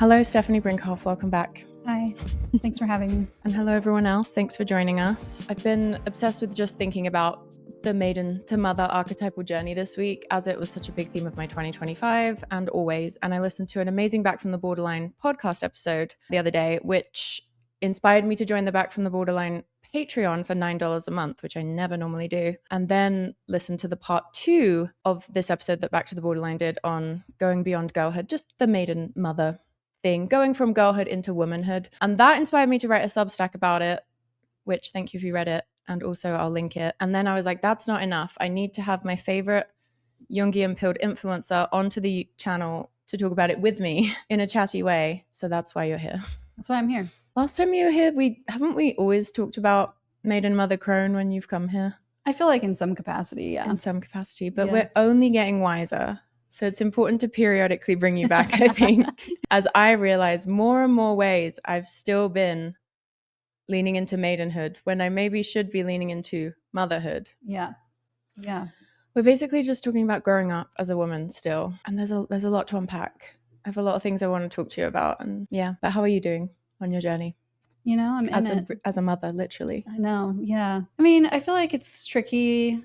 Hello, Stephanie Brinkhoff. Welcome back. Hi. Thanks for having me. And hello, everyone else. Thanks for joining us. I've been obsessed with just thinking about the maiden to mother archetypal journey this week, as it was such a big theme of my 2025 and always. And I listened to an amazing Back from the Borderline podcast episode the other day, which inspired me to join the Back from the Borderline Patreon for $9 a month, which I never normally do. And then listen to the part 2 of this episode that Back to the Borderline did on going beyond girlhood, just the maiden mother thing, going from girlhood into womanhood. And that inspired me to write a Substack about it, which thank you if you read it. And also I'll link it. And then I was like, that's not enough. I need to have my favorite Jungian pilled influencer onto the channel to talk about it with me in a chatty way. So that's why you're here. That's why I'm here. Last time you were here, haven't we always talked about maiden mother crone when you've come here? I feel like in some capacity, yeah. In some capacity, but we're only getting wiser. So it's important to periodically bring you back, I think, as I realize more and more ways I've still been leaning into maidenhood when I maybe should be leaning into motherhood. Yeah. Yeah. We're basically just talking about growing up as a woman still. And there's a lot to unpack. I have a lot of things I want to talk to you about. And yeah, but how are you doing on your journey? You know, I'm as a mother, literally. I know. Yeah. I mean, I feel like it's tricky,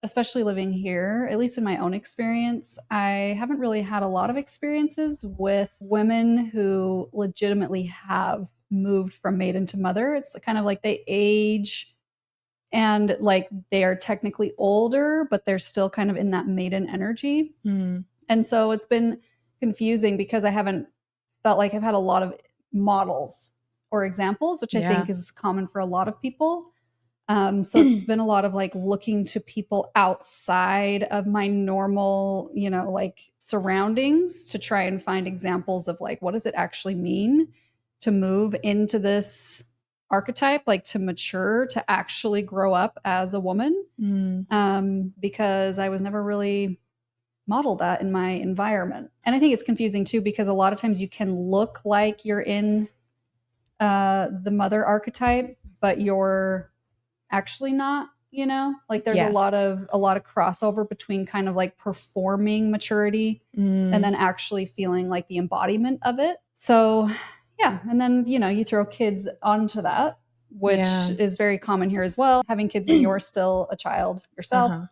especially living here, at least in my own experience. I haven't really had a lot of experiences with women who legitimately have moved from maiden to mother. It's kind of like they age and like they are technically older, but they're still kind of in that maiden energy. And so it's been confusing because I haven't felt like I've had a lot of models or examples, which I think is common for a lot of people. So it's been a lot of like looking to people outside of my normal, like surroundings to try and find examples of like, what does it actually mean to move into this archetype, like to mature, to actually grow up as a woman, because I was never really modeled that in my environment. And I think it's confusing too, because a lot of times you can look like you're in the mother archetype, but you're actually not, like there's a lot of crossover between kind of like performing maturity and then actually feeling like the embodiment of it. So yeah. And then, you throw kids onto that, which is very common here as well. Having kids when you're still a child yourself.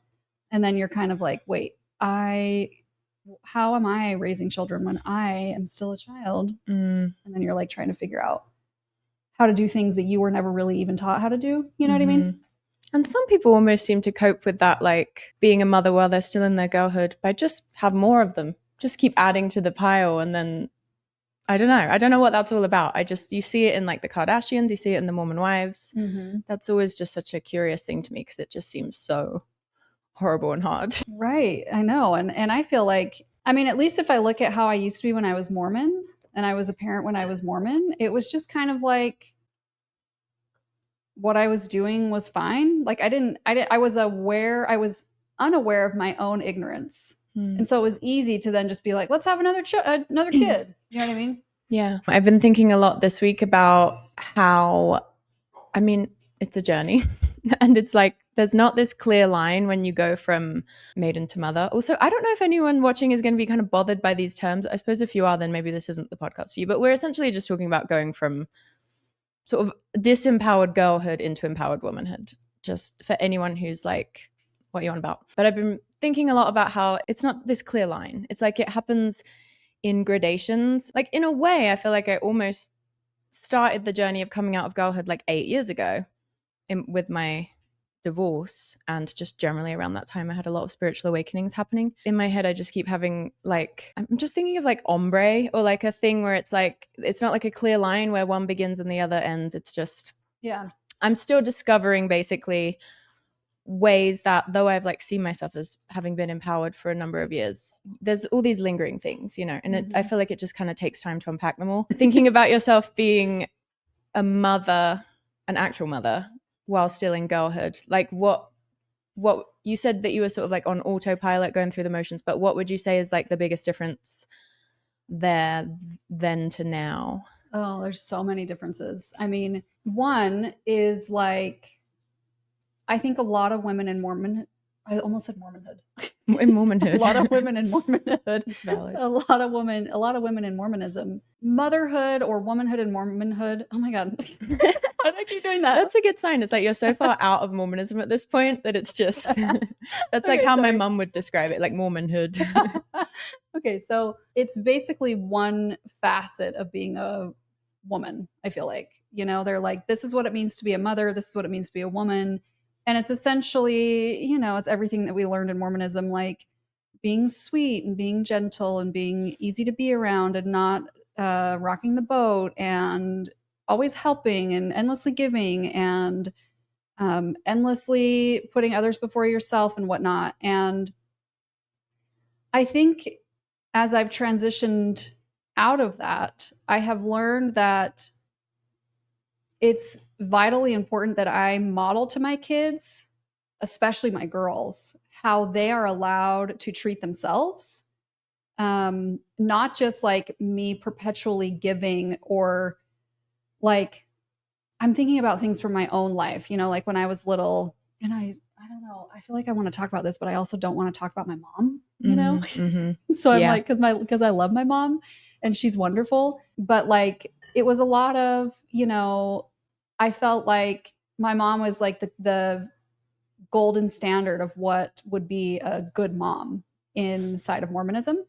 And then you're kind of like, wait, how am I raising children when I am still a child? And then you're like trying to figure out how to do things that you were never really even taught how to do. You know what I mean? And some people almost seem to cope with that, like being a mother while they're still in their girlhood, by just have more of them, just keep adding to the pile. And then I don't know what that's all about. You see it in like the Kardashians, you see it in the Mormon wives. That's always just such a curious thing to me because it just seems so horrible and hard. Right. I know. And I feel like, I mean, at least if I look at how I used to be when I was Mormon and I was a parent when I was Mormon, it was just kind of like what I was doing was fine. Like I was unaware of my own ignorance. And so it was easy to then just be like, let's have another kid. You know what I mean? Yeah. I've been thinking a lot this week about how, I mean, it's a journey and it's like, there's not this clear line when you go from maiden to mother. Also, I don't know if anyone watching is going to be kind of bothered by these terms. I suppose if you are, then maybe this isn't the podcast for you, but we're essentially just talking about going from sort of disempowered girlhood into empowered womanhood, just for anyone who's like, what are you on about? But I've been thinking a lot about how it's not this clear line. It's like it happens in gradations. Like in a way, I feel like I almost started the journey of coming out of girlhood like 8 years ago with my divorce, and just generally around that time I had a lot of spiritual awakenings happening. In my head I just keep having like, I'm just thinking of like ombre, or like a thing where it's like, it's not like a clear line where one begins and the other ends. It's just, I'm still discovering basically ways that though I've like seen myself as having been empowered for a number of years, there's all these lingering things, and I feel like it just kind of takes time to unpack them all. Thinking about yourself being a mother, an actual mother, while still in girlhood, like what you said that you were sort of like on autopilot going through the motions, but what would you say is like the biggest difference there then to now? Oh, there's so many differences. I mean, one is like, I think a lot of women in I almost said Mormonhood. In Mormonhood. A lot of women in Mormonhood. It's valid. A lot of women in Mormonism. Motherhood or womanhood and Mormonhood. Oh my God. Why do I keep doing that? That's a good sign. It's like you're so far out of Mormonism at this point that it's just, that's like how my mom would describe it, like Mormonhood. Okay, so it's basically one facet of being a woman, I feel like. They're like, this is what it means to be a mother, this is what it means to be a woman. And it's essentially, it's everything that we learned in Mormonism, like being sweet and being gentle and being easy to be around and not rocking the boat and always helping and endlessly giving and endlessly putting others before yourself and whatnot. And I think as I've transitioned out of that, I have learned that it's vitally important that I model to my kids, especially my girls, how they are allowed to treat themselves. Not just like me perpetually giving or like I'm thinking about things from my own life, like when I was little and I don't know, I feel like I want to talk about this, but I also don't want to talk about my mom, So I'm like, because I love my mom and she's wonderful, but like it was a lot of, I felt like my mom was like the golden standard of what would be a good mom inside of Mormonism.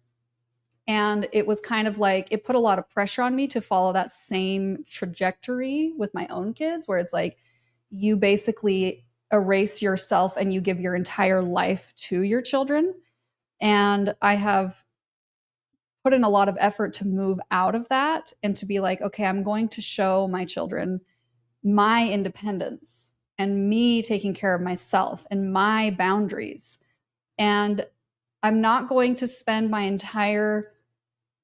And it was kind of like, it put a lot of pressure on me to follow that same trajectory with my own kids, where it's like, you basically erase yourself and you give your entire life to your children. And I have put in a lot of effort to move out of that and to be like, okay, I'm going to show my children my independence and me taking care of myself and my boundaries. And I'm not going to spend my entire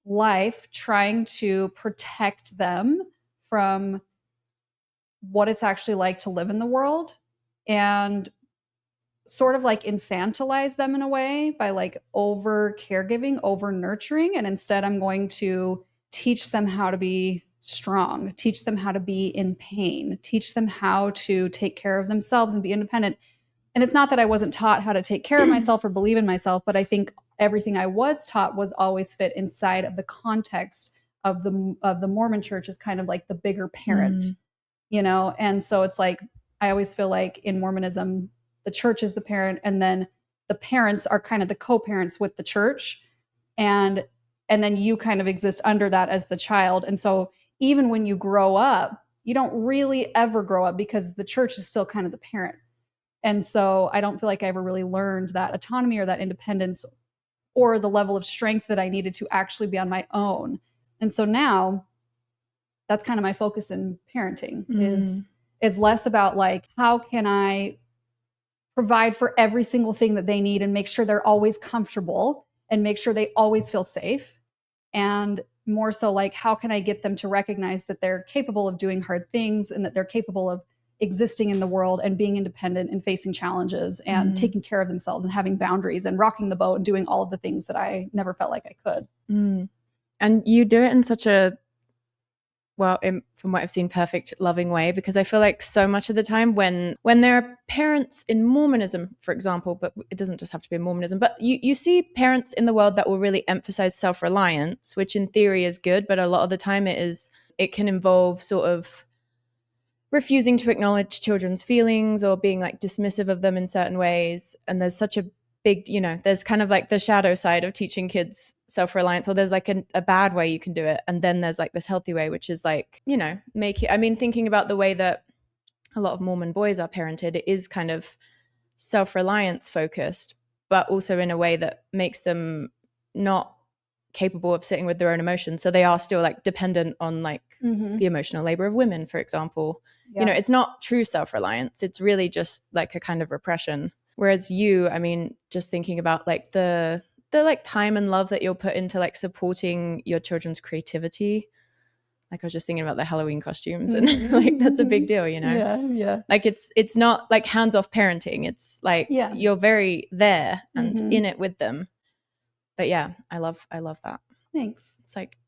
life trying to protect them from what it's actually like to live in the world and sort of like infantilize them in a way by like over caregiving, over nurturing. And instead, I'm going to teach them how to be strong, teach them how to be in pain, teach them how to take care of themselves and be independent. And it's not that I wasn't taught how to take care of myself or believe in myself, but I think everything I was taught was always fit inside of the context of the Mormon church as kind of like the bigger parent, And so it's like, I always feel like in Mormonism, the church is the parent, and then the parents are kind of the co-parents with the church. And then you kind of exist under that as the child. And so even when you grow up, you don't really ever grow up because the church is still kind of the parent. And so I don't feel like I ever really learned that autonomy or that independence or the level of strength that I needed to actually be on my own. And so now that's kind of my focus in parenting is less about like, how can I provide for every single thing that they need and make sure they're always comfortable and make sure they always feel safe. And more so like, how can I get them to recognize that they're capable of doing hard things and that they're capable of existing in the world and being independent and facing challenges and taking care of themselves and having boundaries and rocking the boat and doing all of the things that I never felt like I could. And you do it in such a, well, from what I've seen, perfect, loving way, because I feel like so much of the time when there are parents in Mormonism, for example, but it doesn't just have to be in Mormonism, but you see parents in the world that will really emphasize self-reliance, which in theory is good, but a lot of the time it can involve sort of refusing to acknowledge children's feelings or being like dismissive of them in certain ways. And there's such a big, there's kind of like the shadow side of teaching kids self-reliance, or there's like a bad way you can do it. And then there's like this healthy way, which is like, thinking about the way that a lot of Mormon boys are parented, it is kind of self-reliance focused, but also in a way that makes them not capable of sitting with their own emotions. So they are still like dependent on like the emotional labor of women, for example. Yeah. It's not true self-reliance. It's really just like a kind of repression. Whereas you, just thinking about like the like time and love that you'll put into like supporting your children's creativity. Like I was just thinking about the Halloween costumes and like that's a big deal, Yeah. Like it's not like hands-off parenting. It's like you're very there and in it with them. But yeah, I love that. Thanks. It's like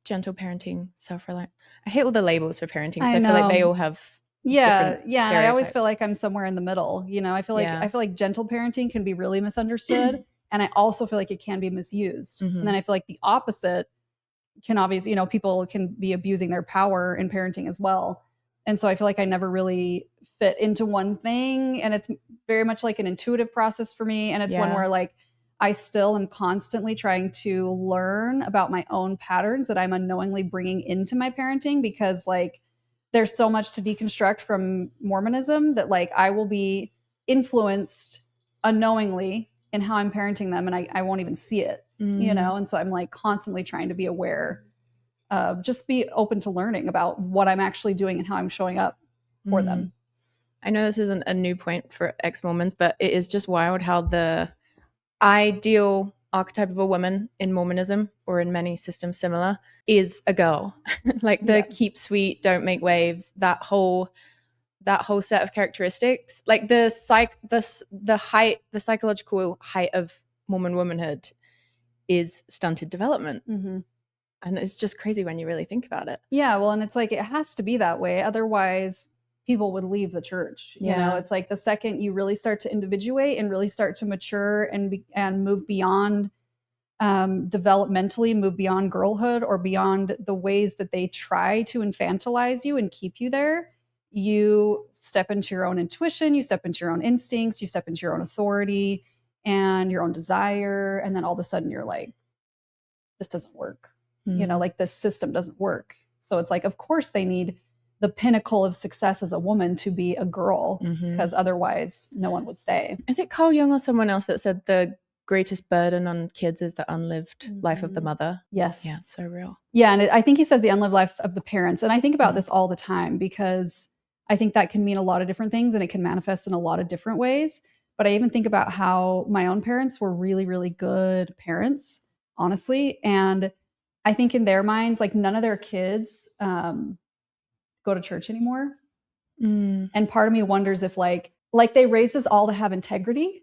gentle parenting, self-reliant. I hate all the labels for parenting because I feel like they all have Yeah, different yeah, and I always feel stereotypes. like I'm somewhere in the middle. You know, Yeah. I feel like gentle parenting can be really misunderstood, and I also feel like it can be misused. And then I feel like the opposite can obviously, you know, people can be abusing their power in parenting as well. And so I feel like I never really fit into one thing, and it's very much like an intuitive process for me, and it's one Yeah. where like I still am constantly trying to learn about my own patterns that I'm unknowingly bringing into my parenting, because like there's so much to deconstruct from Mormonism that like I will be influenced unknowingly in how I'm parenting them, and I won't even see it, you know? And so I'm like constantly trying to be aware of, just be open to learning about what I'm actually doing and how I'm showing up for them. I know this isn't a new point for ex-Mormons, but it is just wild how the ideal archetype of a woman in Mormonism, or in many systems similar, is a girl. Like the keep sweet, don't make waves, that whole set of characteristics, like the psychological height of Mormon womanhood is stunted development. And it's just crazy when you really think about it. Yeah, well, and it's like it has to be that way, otherwise people would leave the church. You know, it's like the second you really start to individuate and really start to mature and move beyond developmentally, move beyond girlhood or beyond the ways that they try to infantilize you and keep you there, you step into your own intuition, you step into your own instincts, you step into your own authority and your own desire, and then all of a sudden you're like, this doesn't work. You know, like this system doesn't work. So it's like, of course they need the pinnacle of success as a woman to be a girl, because otherwise no one would stay. Is it Carl Jung or someone else that said the greatest burden on kids is the unlived life of the mother? Yes. Yeah, it's so real. Yeah, and I think he says the unlived life of the parents. And I think about this all the time, because I think that can mean a lot of different things and it can manifest in a lot of different ways. But I even think about how my own parents were really, really good parents, honestly. And I think in their minds, like none of their kids go to church anymore. And part of me wonders if like they raised us all to have integrity,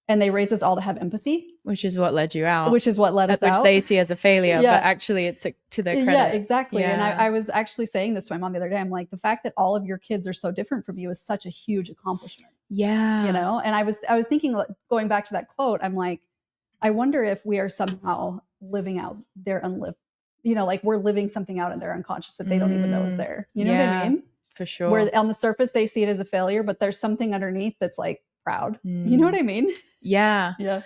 and they raised us all to have empathy, which is what led you out, which is what led us out, which they see as a failure, but actually it's to their credit. Yeah, exactly. And I was actually saying this to my mom the other day. I'm like, the fact that all of your kids are so different from you is such a huge accomplishment. Yeah. You know, and I was thinking, going back to that quote, I'm like, I wonder if we are somehow living out their unlived, you know, like we're living something out in their unconscious that they don't even know is there. You know what I mean? For sure. Where on the surface they see it as a failure, but there's something underneath that's like proud. You know what I mean? Yeah. Yeah.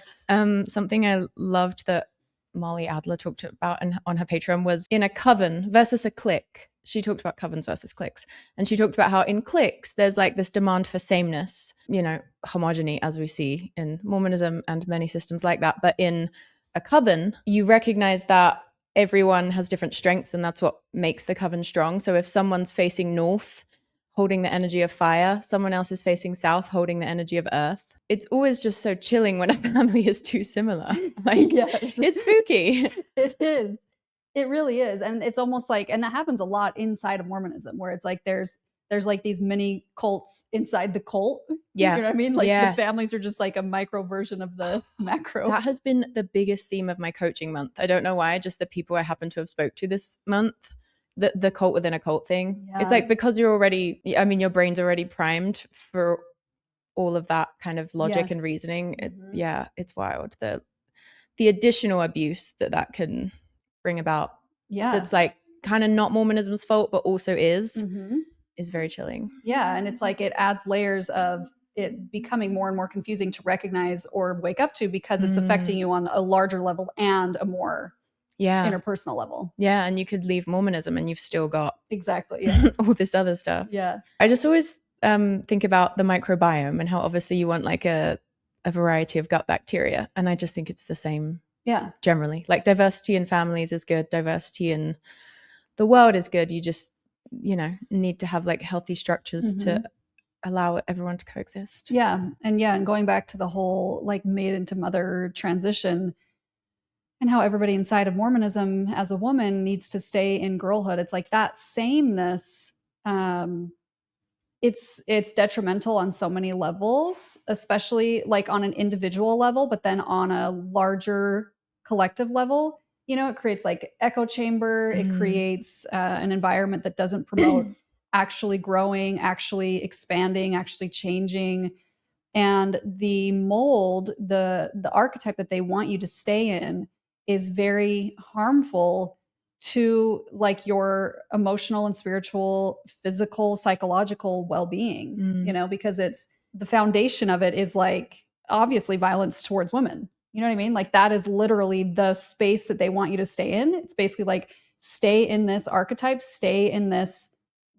Something I loved that Molly Adler talked about on her Patreon was in a coven versus a clique. She talked about covens versus cliques. And she talked about how in cliques, there's like this demand for sameness, you know, homogeny, as we see in Mormonism and many systems like that. But in a coven, you recognize that everyone has different strengths, and that's what makes the coven strong. So if someone's facing north, holding the energy of fire, someone else is facing south, holding the energy of earth. It's always just so chilling when a family is too similar. Like, it's spooky. It is. It really is. And it's almost like, and that happens a lot inside of Mormonism, where it's like there's like these mini cults inside the cult. Yeah. You know what I mean? Like the families are just like a micro version of the macro. That has been the biggest theme of my coaching month. I don't know why, just the people I happen to have spoke to this month. The cult within a cult thing. It's like, because you're already, I mean, your brain's already primed for all of that kind of logic and reasoning. It's wild. The additional abuse that can bring about. Yeah. That's like kind of not Mormonism's fault, but also is very chilling. Yeah. And it's like it adds layers of it becoming more and more confusing to recognize or wake up to, because it's affecting you on a larger level and a more interpersonal level. Yeah. And you could leave Mormonism and you've still got all this other stuff. Yeah. I just always think about the microbiome and how obviously you want like a variety of gut bacteria. And I just think it's the same generally. Like diversity in families is good. Diversity in the world is good. You just, you know, need to have like healthy structures to allow everyone to coexist. Yeah. And going back to the whole like maiden to mother transition, and how everybody inside of Mormonism as a woman needs to stay in girlhood. It's like that sameness, it's detrimental on so many levels, especially like on an individual level, but then on a larger collective level, you know, it creates like echo chamber. It creates an environment that doesn't promote actually growing, actually expanding, actually changing. And the mold, the archetype that they want you to stay in is very harmful to like your emotional and spiritual, physical, psychological well-being, because it's the foundation of it is like obviously violence towards women. You know what I mean? Like that is literally the space that they want you to stay in. It's basically like stay in this archetype, stay in this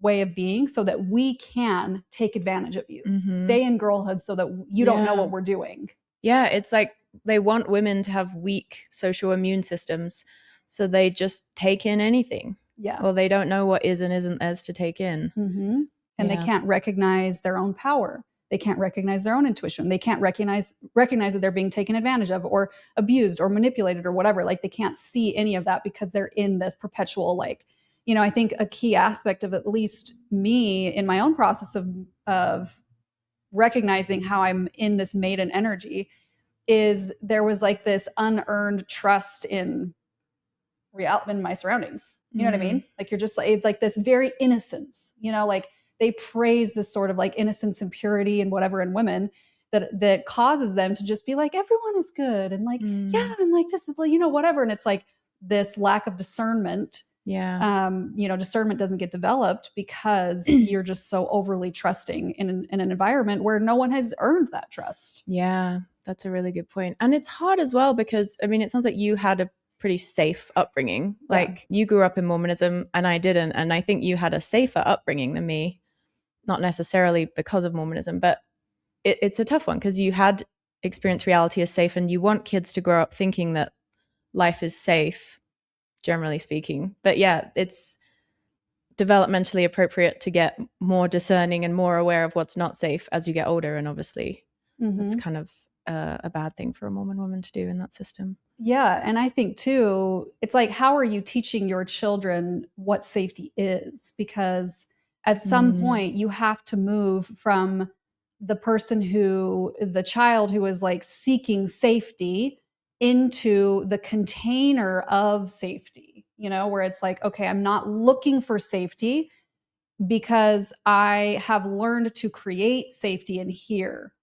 way of being so that we can take advantage of you. Stay in girlhood so that you don't know what we're doing. Yeah, it's like they want women to have weak social immune systems, so they just take in anything. Yeah. Or they don't know what is and isn't theirs to take in. And they can't recognize their own power. They can't recognize their own intuition. They can't recognize that they're being taken advantage of or abused or manipulated or whatever. Like they can't see any of that because they're in this perpetual, like, I think a key aspect of at least me in my own process of recognizing how I'm in this maiden energy is there was like this unearned trust in my surroundings. You know what I mean? Like you're just like this very innocence, like they praise this sort of like innocence and purity and whatever in women that causes them to just be like, everyone is good. And like, yeah. And like, this is, whatever. And it's like this lack of discernment. Yeah. Discernment doesn't get developed because you're just so overly trusting in an environment where no one has earned that trust. Yeah, that's a really good point. And it's hard as well because, I mean, it sounds like you had a pretty safe upbringing. Like you grew up in Mormonism and I didn't. And I think you had a safer upbringing than me, not necessarily because of Mormonism, but it's a tough one because you had experienced reality as safe and you want kids to grow up thinking that life is safe, generally speaking. But yeah, it's developmentally appropriate to get more discerning and more aware of what's not safe as you get older. And obviously that's kind of a bad thing for a Mormon woman to do in that system. Yeah. And I think too, it's like, how are you teaching your children what safety is? Because at some point you have to move from the child who is like seeking safety into the container of safety, where it's like, okay, I'm not looking for safety because I have learned to create safety in here.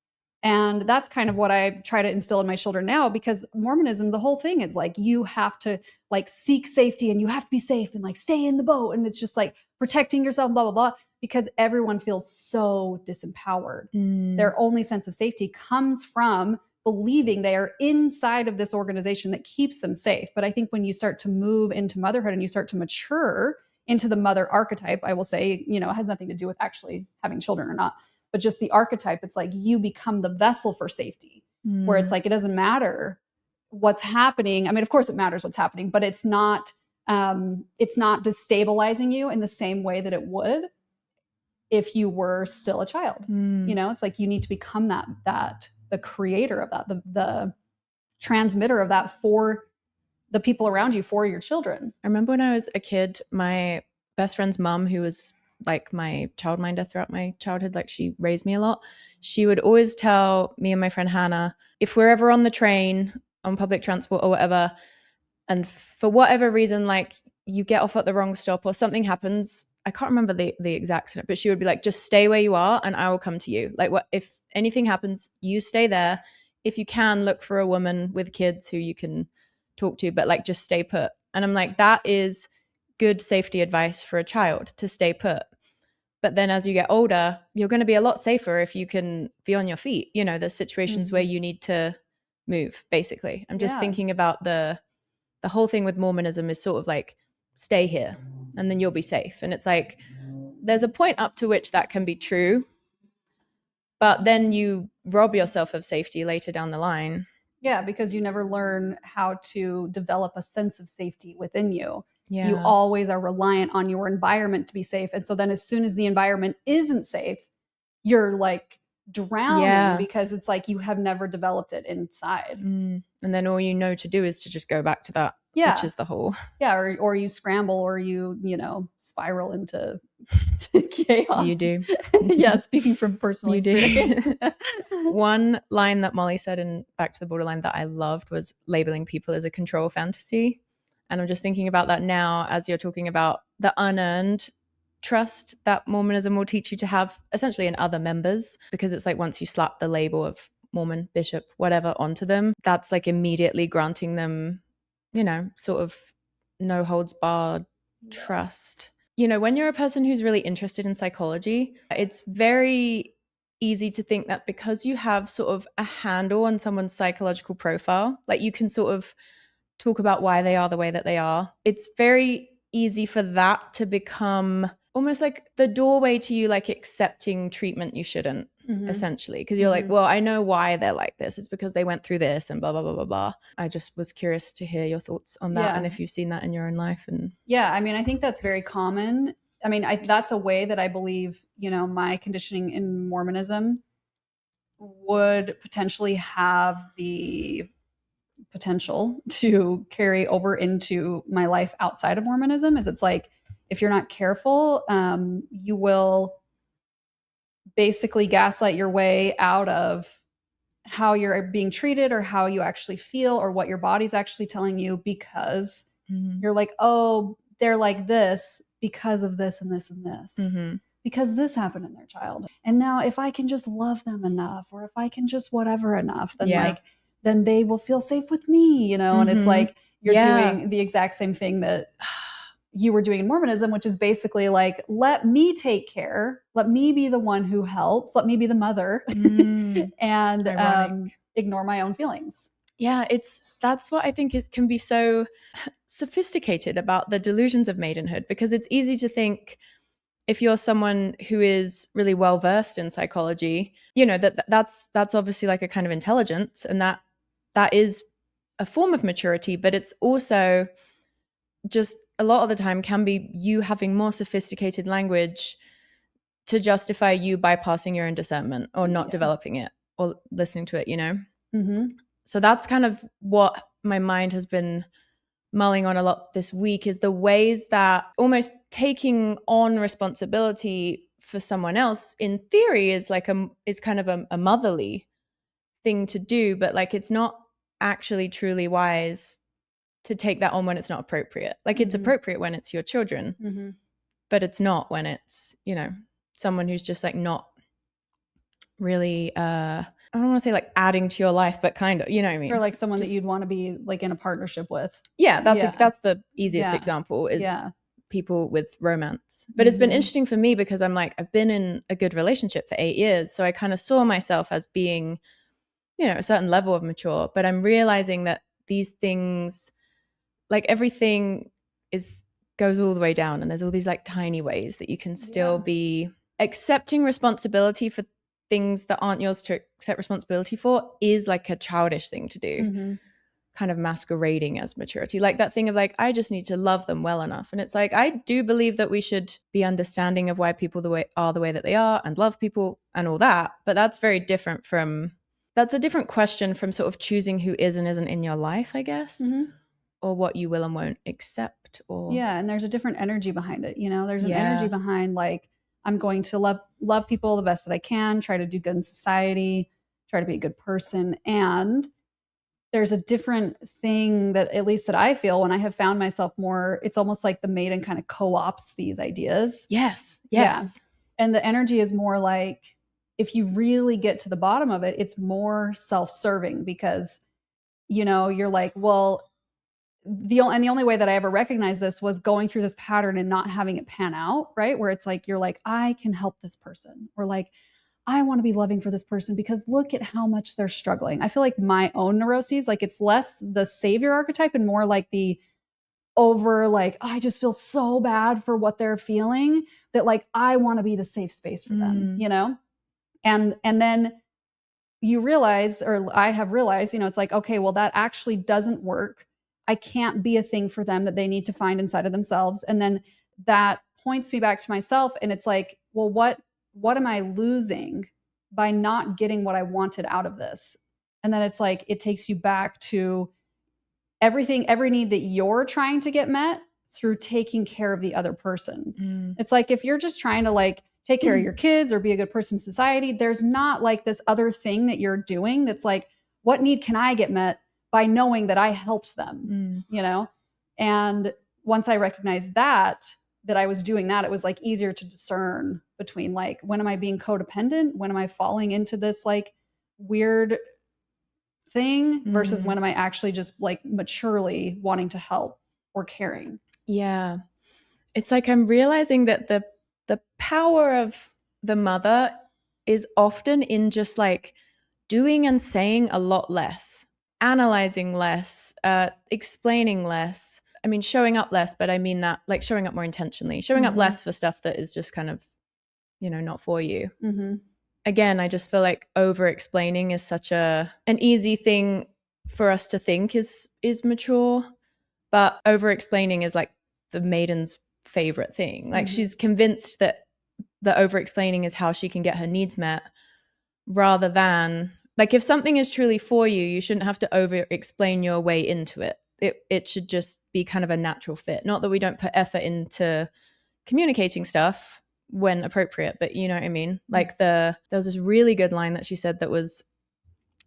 And that's kind of what I try to instill in my children now, because Mormonism, the whole thing is like, you have to like seek safety and you have to be safe and like stay in the boat. And it's just like protecting yourself, blah, blah, blah, because everyone feels so disempowered. Their only sense of safety comes from believing they are inside of this organization that keeps them safe. But I think when you start to move into motherhood and you start to mature into the mother archetype, I will say, it has nothing to do with actually having children or not, but just the archetype. It's like you become the vessel for safety, where it's like, it doesn't matter what's happening. I mean, of course it matters what's happening, but it's not destabilizing you in the same way that it would if you were still a child. It's like you need to become that the creator of that, the transmitter of that for the people around you, for your children. I remember when I was a kid, my best friend's mom, who was like my childminder throughout my childhood, like she raised me a lot, she would always tell me and my friend Hannah, if we're ever on the train, on public transport or whatever, and for whatever reason, like you get off at the wrong stop or something happens, I can't remember the exact sentence, but she would be like, just stay where you are and I will come to you. Like, what if anything happens, you stay there. If you can, look for a woman with kids who you can talk to, but like just stay put. And I'm like, that is good safety advice for a child, to stay put. But then as you get older, you're going to be a lot safer if you can be on your feet. There's situations where you need to move, basically. I'm just thinking about the whole thing with Mormonism is sort of like, stay here and then you'll be safe. And it's like, there's a point up to which that can be true, but then you rob yourself of safety later down the line. Yeah, because you never learn how to develop a sense of safety within you. Yeah. You always are reliant on your environment to be safe. And so then as soon as the environment isn't safe, you're like drowning because it's like you have never developed it inside. And then all you know to do is to just go back to that, which is the whole. Yeah, or you scramble or you spiral into chaos. You do. Yeah, speaking from personal experience. One line that Molly said in Back to the Borderline that I loved was labeling people as a control fantasy. And I'm just thinking about that now as you're talking about the unearned trust that Mormonism will teach you to have essentially in other members, because it's like once you slap the label of Mormon, bishop, whatever onto them, that's like immediately granting them, you know, sort of no holds barred trust. You know, when you're a person who's really interested in psychology, it's very easy to think that because you have sort of a handle on someone's psychological profile, like you can sort of talk about why they are the way that they are, it's very easy for that to become almost like the doorway to you like accepting treatment you shouldn't, essentially, because you're like, well, I know why they're like this, it's because they went through this and blah blah blah blah blah. I just was curious to hear your thoughts on that, and if you've seen that in your own life. And I mean, I think that's very common. I mean, that's a way that I believe, you know, my conditioning in Mormonism would potentially have the potential to carry over into my life outside of Mormonism. Is it's like, if you're not careful, you will basically gaslight your way out of how you're being treated or how you actually feel or what your body's actually telling you, because you're like, oh, they're like this because of this and this and this. Because this happened in their childhood. And now if I can just love them enough, or if I can just whatever enough, then like, then they will feel safe with me, you know? And it's like, you're doing the exact same thing that you were doing in Mormonism, which is basically like, let me take care, let me be the one who helps, let me be the mother, and ignore my own feelings. Yeah, that's what I think can be so sophisticated about the delusions of maidenhood, because it's easy to think, if you're someone who is really well versed in psychology, you know, that's obviously like a kind of intelligence, and that is a form of maturity, but it's also just a lot of the time can be you having more sophisticated language to justify you bypassing your own discernment or not developing it or listening to it, you know? So that's kind of what my mind has been mulling on a lot this week, is the ways that almost taking on responsibility for someone else in theory is like is kind of a motherly thing to do, but like it's not actually truly wise to take that on when it's not appropriate. Like it's appropriate when it's your children, but it's not when it's, you know, someone who's just like not really I don't want to say like adding to your life, but kind of, you know what I mean? Or like someone that you'd want to be like in a partnership with. Yeah, that's the easiest example is people with romance. But it's been interesting for me because I'm like, I've been in a good relationship for 8 years. So I kind of saw myself as being, you know, a certain level of mature, but I'm realizing that these things, like everything goes all the way down, and there's all these like tiny ways that you can still be accepting responsibility for things that aren't yours to accept responsibility for is like a childish thing to do, kind of masquerading as maturity. Like that thing of like, I just need to love them well enough. And it's like, I do believe that we should be understanding of why people are the way that they are and love people and all that. But that's very different that's a different question from sort of choosing who is and isn't in your life, I guess, or what you will and won't accept. Or and there's a different energy behind it. You know, there's an energy behind like, I'm going to love people the best that I can, try to do good in society, try to be a good person. And there's a different thing that, at least that I feel when I have found myself more, it's almost like the Maiden kind of co-opts these ideas. Yes. Yeah. And the energy is more like, if you really get to the bottom of it, it's more self-serving because, you know, you're like, well, the only way that I ever recognized this was going through this pattern and not having it pan out, right? Where it's like, you're like, I can help this person, or like, I want to be loving for this person because look at how much they're struggling. I feel like my own neuroses, like it's less the savior archetype and more like the over, like, oh, I just feel so bad for what they're feeling that like, I want to be the safe space for them, you know? And then you realize, or I have realized, you know, it's like, okay, well, that actually doesn't work. I can't be a thing for them that they need to find inside of themselves. And then that points me back to myself. And it's like, well, what am I losing by not getting what I wanted out of this? And then it's like, it takes you back to every need that you're trying to get met through taking care of the other person. It's like, if you're just trying to like take care of your kids or be a good person in society, there's not like this other thing that you're doing that's like, what need can I get met by knowing that I helped them, you know? And once I recognized that, that I was doing that, it was like easier to discern between like, when am I being codependent? When am I falling into this like weird thing versus when am I actually just like maturely wanting to help or caring? Yeah. It's like I'm realizing that the power of the mother is often in just like doing and saying a lot less, analyzing less, explaining less. I mean, showing up less, but I mean that like showing up more intentionally, showing up less for stuff that is just kind of, not for you. Again, I just feel like over explaining is such an easy thing for us to think is mature, but over explaining is like the maiden's favorite thing. Like she's convinced that the over explaining is how she can get her needs met, rather than like if something is truly for you, you shouldn't have to over explain your way into it. It should just be kind of a natural fit. Not that we don't put effort into communicating stuff when appropriate, but you know what I mean? Like there was this really good line that she said that was,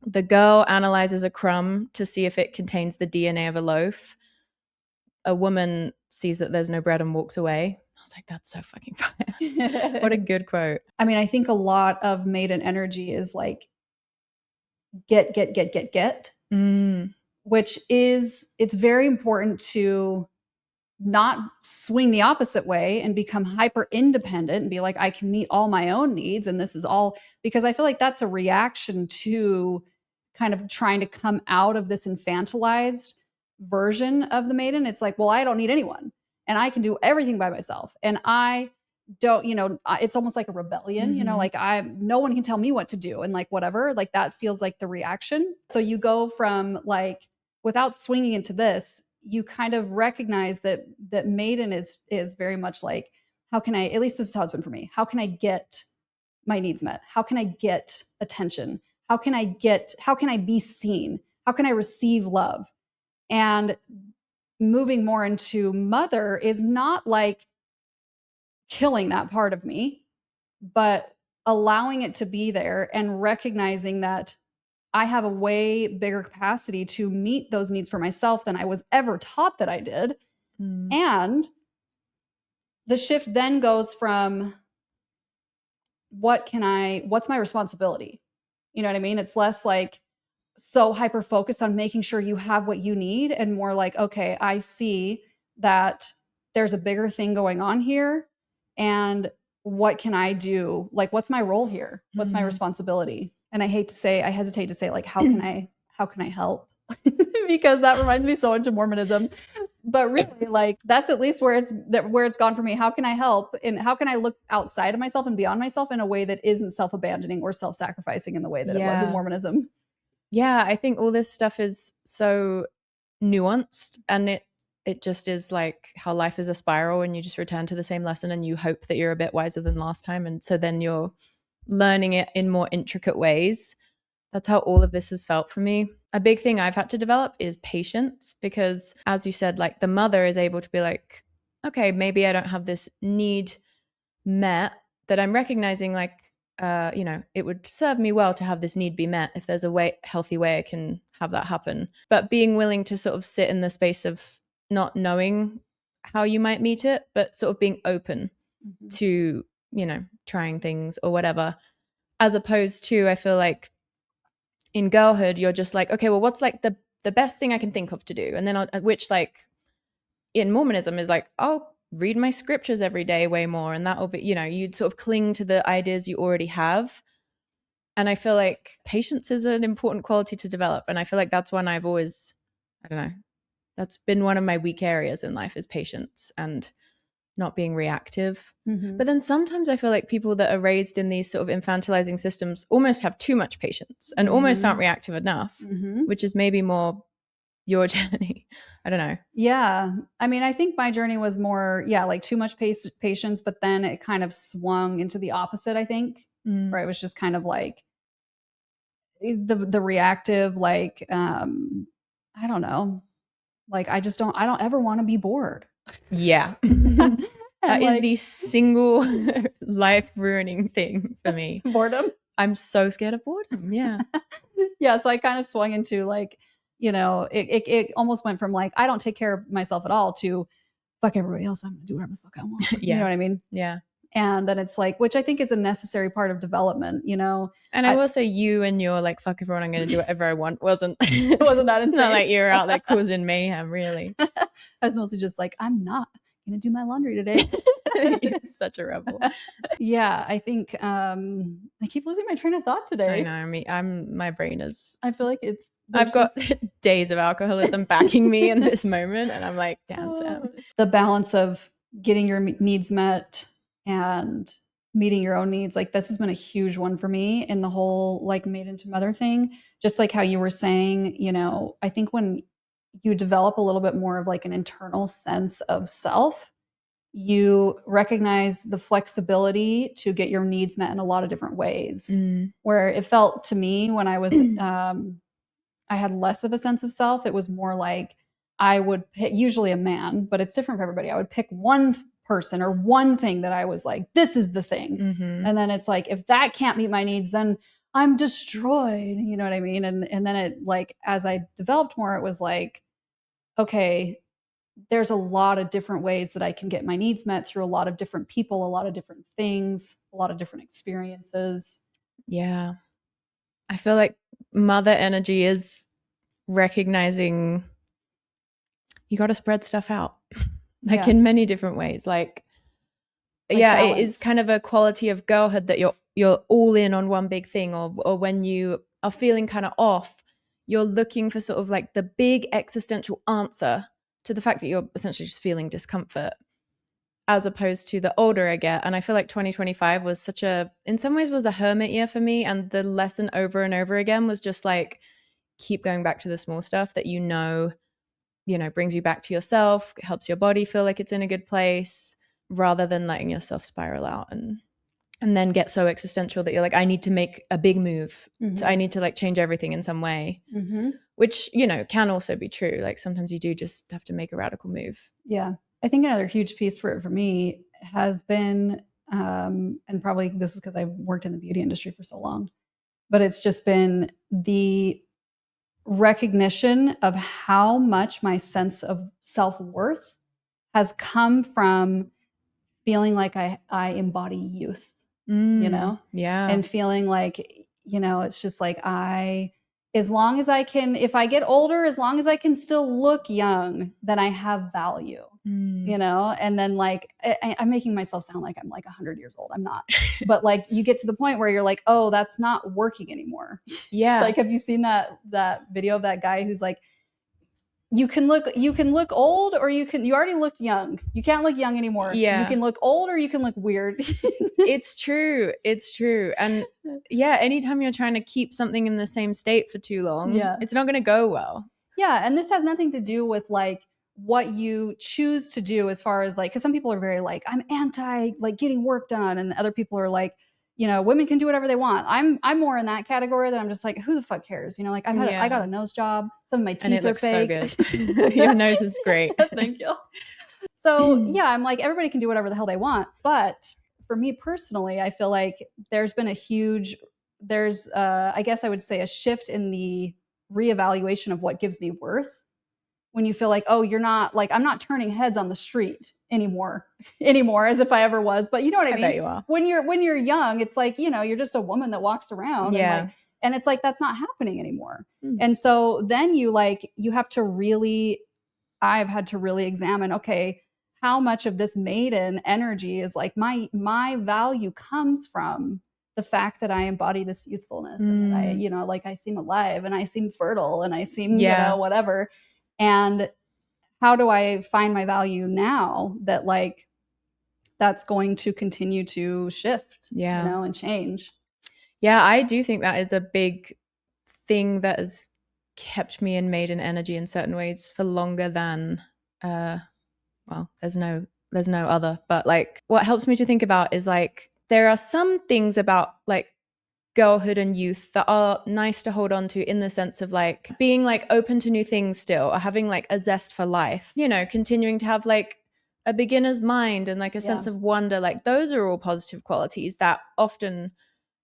the girl analyzes a crumb to see if it contains the DNA of a loaf. A woman sees that there's no bread and walks away. I was like, that's so fucking fire. What a good quote. I mean, I think a lot of maiden energy is like get, which is, it's very important to not swing the opposite way and become hyper independent and be like, I can meet all my own needs. And this is all, because I feel like that's a reaction to kind of trying to come out of this infantilized version of the maiden. It's like, well, I don't need anyone and I can do everything by myself. And I don't, it's almost like a rebellion, like no one can tell me what to do. And like, whatever, like that feels like the reaction. So you go from like, without swinging into this, you kind of recognize that maiden is very much like, how can I, at least this is how it's been for me, how can I get my needs met? How can I get attention? How can I be seen? How can I receive love? And moving more into mother is not like killing that part of me, but allowing it to be there and recognizing that I have a way bigger capacity to meet those needs for myself than I was ever taught that I did. And the shift then goes from what's my responsibility? You know what I mean? It's less like so hyper focused on making sure you have what you need and more like, okay, I see that there's a bigger thing going on here. And what can I do? Like, what's my role here? What's my responsibility? And I hesitate to say like, how can I help? Because that reminds me so much of Mormonism. But really, like that's at least where it's gone for me. How can I help? And how can I look outside of myself and beyond myself in a way that isn't self-abandoning or self-sacrificing in the way that it was in Mormonism? Yeah, I think all this stuff is so nuanced, and it just is like how life is a spiral and you just return to the same lesson and you hope that you're a bit wiser than last time. And so then you're learning it in more intricate ways. That's how all of this has felt for me. A big thing I've had to develop is patience, because as you said, like the mother is able to be like, okay, maybe I don't have this need met that I'm recognizing, like, it would serve me well to have this need be met if there's a healthy way I can have that happen. But being willing to sort of sit in the space of not knowing how you might meet it, but sort of being open to, trying things or whatever, as opposed to, I feel like in girlhood, you're just like, okay, well, what's like the best thing I can think of to do? And then which like in Mormonism is like, oh, read my scriptures every day way more. And that'll be, you'd sort of cling to the ideas you already have. And I feel like patience is an important quality to develop. And I feel like that's one I've always, I don't know, that's been one of my weak areas in life is patience and not being reactive. But then sometimes I feel like people that are raised in these sort of infantilizing systems almost have too much patience and almost aren't reactive enough, which is maybe more your journey. I don't know. Yeah. I mean, I think my journey was more, like too much patience, but then it kind of swung into the opposite, I think, where it was just kind of like the reactive, like, I don't know, like, I don't ever want to be bored. Yeah. That is the single life ruining thing for me. Boredom. I'm so scared of boredom. Yeah. Yeah. So I kind of swung into like, it almost went from like, I don't take care of myself at all to fuck everybody else, I'm gonna do whatever the fuck I want. Yeah. You know what I mean? Yeah. And then it's like, which I think is a necessary part of development, you know. And I will say you and your like, fuck everyone, I'm going to do whatever I want wasn't that insane. Not like you're out there causing mayhem, really. I was mostly just like, I'm not going to do my laundry today. You're such a rebel. Yeah, I think I keep losing my train of thought today. I know. I mean, my brain is. I feel like I've got days of alcoholism backing me in this moment, and I'm like, damn, Sam. The balance of getting your needs met and meeting your own needs, like this has been a huge one for me in the whole like Maiden to mother thing. Just like how you were saying, you know, I think when you develop a little bit more of like an internal sense of self, you recognize the flexibility to get your needs met in a lot of different ways. Where it felt to me when I was I had less of a sense of self, it was more like I would pick, usually a man, but it's different for everybody. I would pick one person or one thing that I was like, this is the thing. And then it's like, if that can't meet my needs, then I'm destroyed. You know what I mean? And then it like, as I developed more, it was like, okay, there's a lot of different ways that I can get my needs met through a lot of different people, a lot of different things, a lot of different experiences. Yeah. I feel like mother energy is recognizing you got to spread stuff out like in many different ways. Like yeah, balance. It is kind of a quality of girlhood that you're all in on one big thing, or when you are feeling kind of off, you're looking for sort of like the big existential answer to the fact that you're essentially just feeling discomfort, as opposed to the older I get. And I feel like 2025 was in some ways was a hermit year for me. And the lesson over and over again was just like, keep going back to the small stuff that you know, brings you back to yourself, helps your body feel like it's in a good place, rather than letting yourself spiral out and then get so existential that you're like, I need to make a big move. So I need to like change everything in some way, which, can also be true. Like sometimes you do just have to make a radical move. Yeah. I think another huge piece for me has been, and probably this is because I've worked in the beauty industry for so long, but it's just been the recognition of how much my sense of self-worth has come from feeling like I embody youth, Yeah. And feeling like, it's just like as long as I can, if I get older, as long as I can still look young, then I have value, and then like, I'm making myself sound like I'm like 100 years old. I'm not, but like you get to the point where you're like, oh, that's not working anymore. Yeah. Like, have you seen that video of that guy who's like, you can look old, or you already looked young. You can't look young anymore. Yeah. You can look old, or you can look weird. It's true. And yeah, anytime you're trying to keep something in the same state for too long, it's not going to go well. Yeah. And this has nothing to do with like what you choose to do, as far as like, because some people are very like, I'm anti like getting work done. And other people are like, women can do whatever they want. I'm more in that category, that I'm just like, who the fuck cares? Like I got a nose job. Some of my teeth are fake. So good. Your nose is great. Thank you. So yeah, I'm like, everybody can do whatever the hell they want. But for me personally, I feel like there's been I guess I would say a shift in the reevaluation of what gives me worth. When you feel like, oh, you're not like, I'm not turning heads on the street anymore, as if I ever was. But you know what I mean? Bet you are. When you're young, it's like, you're just a woman that walks around. Yeah. And it's like, that's not happening anymore. And so then you have to really, I've had to really examine, okay, how much of this maiden energy is like my value comes from the fact that I embody this youthfulness and that I, like I seem alive and I seem fertile and I seem, whatever. And how do I find my value now that like that's going to continue to shift, and change? Yeah, I do think that is a big thing that has kept me in maiden energy in certain ways for longer than there's no other. But like what helps me to think about is like there are some things about like girlhood and youth that are nice to hold on to, in the sense of like being like open to new things still, or having like a zest for life, continuing to have like a beginner's mind and like a sense of wonder. Like those are all positive qualities that often,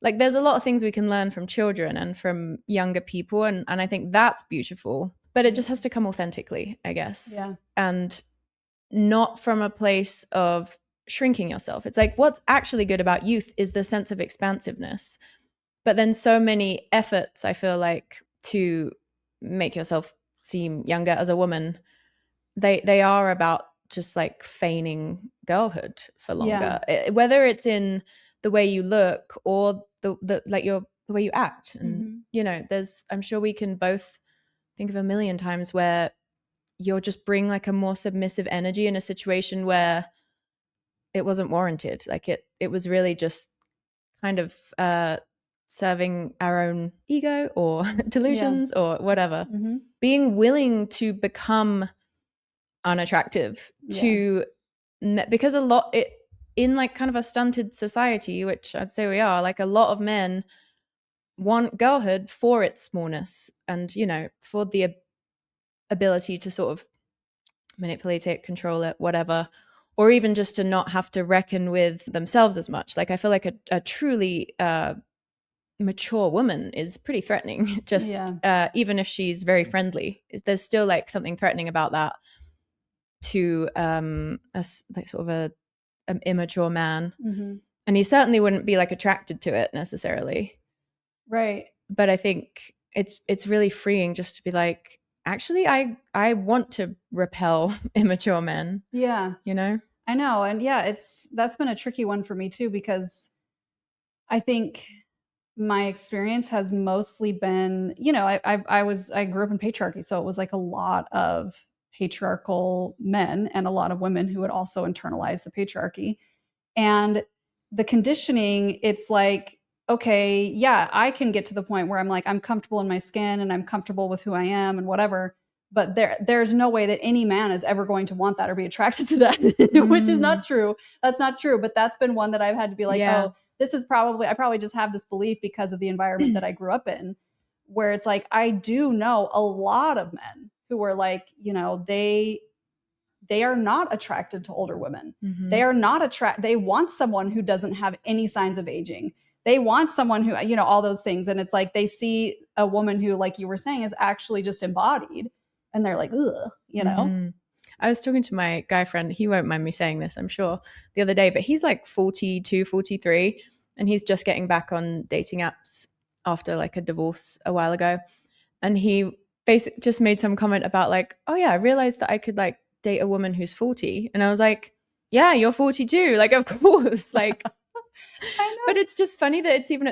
like there's a lot of things we can learn from children and from younger people, and I think that's beautiful, but it just has to come authentically, I guess. Yeah. And not from a place of shrinking yourself. It's like what's actually good about youth is the sense of expansiveness. But then so many efforts, I feel like, to make yourself seem younger as a woman, they are about just like feigning girlhood for longer. Whether it's in the way you look or the like the way you act. And I'm sure we can both think of a million times where you'll just bring like a more submissive energy in a situation where it wasn't warranted. Like it was really just kind of serving our own ego or delusions or whatever. Being willing to become unattractive to because a lot in like kind of a stunted society, which I'd say we are, like a lot of men want girlhood for its smallness and for the ability to sort of manipulate it, control it, whatever, or even just to not have to reckon with themselves as much. Like I feel like a truly mature woman is pretty threatening. Just even if she's very friendly, there's still like something threatening about that to like sort of an immature man. And he certainly wouldn't be like attracted to it necessarily, right? But I think it's really freeing just to be like, actually I want to repel immature men. I know. And that's been a tricky one for me too, because I think my experience has mostly been, I grew up in patriarchy, so it was like a lot of patriarchal men and a lot of women who had also internalized the patriarchy. And the conditioning, it's like, okay, yeah, I can get to the point where I'm like, I'm comfortable in my skin and I'm comfortable with who I am and whatever. But there's no way that any man is ever going to want that or be attracted to that, which is not true. That's not true. But that's been one that I've had to be like, oh, this is I probably just have this belief because of the environment that I grew up in, where it's like, I do know a lot of men who are like, they are not attracted to older women. They are not they want someone who doesn't have any signs of aging. They want someone who, all those things. And it's like, they see a woman who, like you were saying, is actually just embodied. And they're like, ugh, I was talking to my guy friend. He won't mind me saying this, I'm sure, the other day, but he's like 42, 43, and he's just getting back on dating apps after like a divorce a while ago. And he basically just made some comment about like, oh yeah, I realized that I could like date a woman who's 40. And I was like, yeah, you're 42. Like, of course. Like, but it's just funny that it's even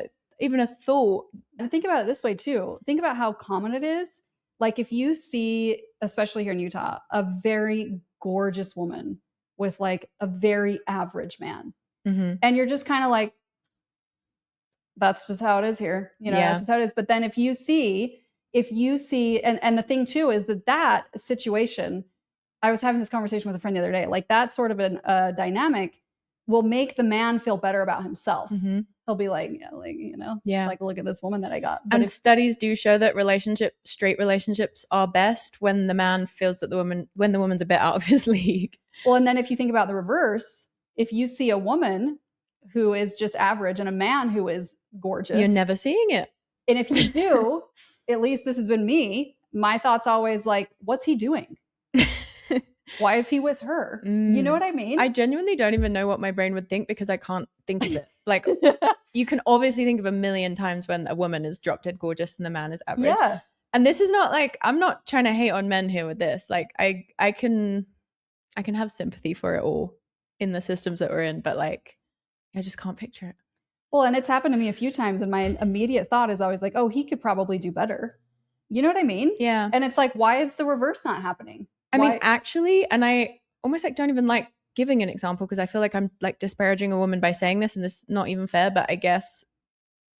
a thought. And think about it this way too. Think about how common it is. Like if you see, especially here in Utah, a very gorgeous woman with like a very average man, and you're just kind of like, that's just how it is here. That's just how it is. But then if you see, and the thing too is that situation, I was having this conversation with a friend the other day, like that sort of a dynamic will make the man feel better about himself. He'll be like, like, look at this woman that I got. But studies do show that straight relationships are best when the man feels that when the woman's a bit out of his league. Well, and then if you think about the reverse, if you see a woman who is just average and a man who is gorgeous, you're never seeing it. And if you do, at least this has been me, my thought's always like, what's he doing? Why is he with her? You know what I mean? I genuinely don't even know what my brain would think because I can't think of it. Like, you can obviously think of a million times when a woman is drop dead gorgeous and the man is average. Yeah. And this is not like, I'm not trying to hate on men here with this. Like, I can have sympathy for it all in the systems that we're in, but like, I just can't picture it. Well, and it's happened to me a few times, and my immediate thought is always like, oh, he could probably do better. You know what I mean? Yeah. And it's like, why is the reverse not happening? I mean, actually, and I almost like don't even like giving an example because I feel like I'm like disparaging a woman by saying this, and this is not even fair. But I guess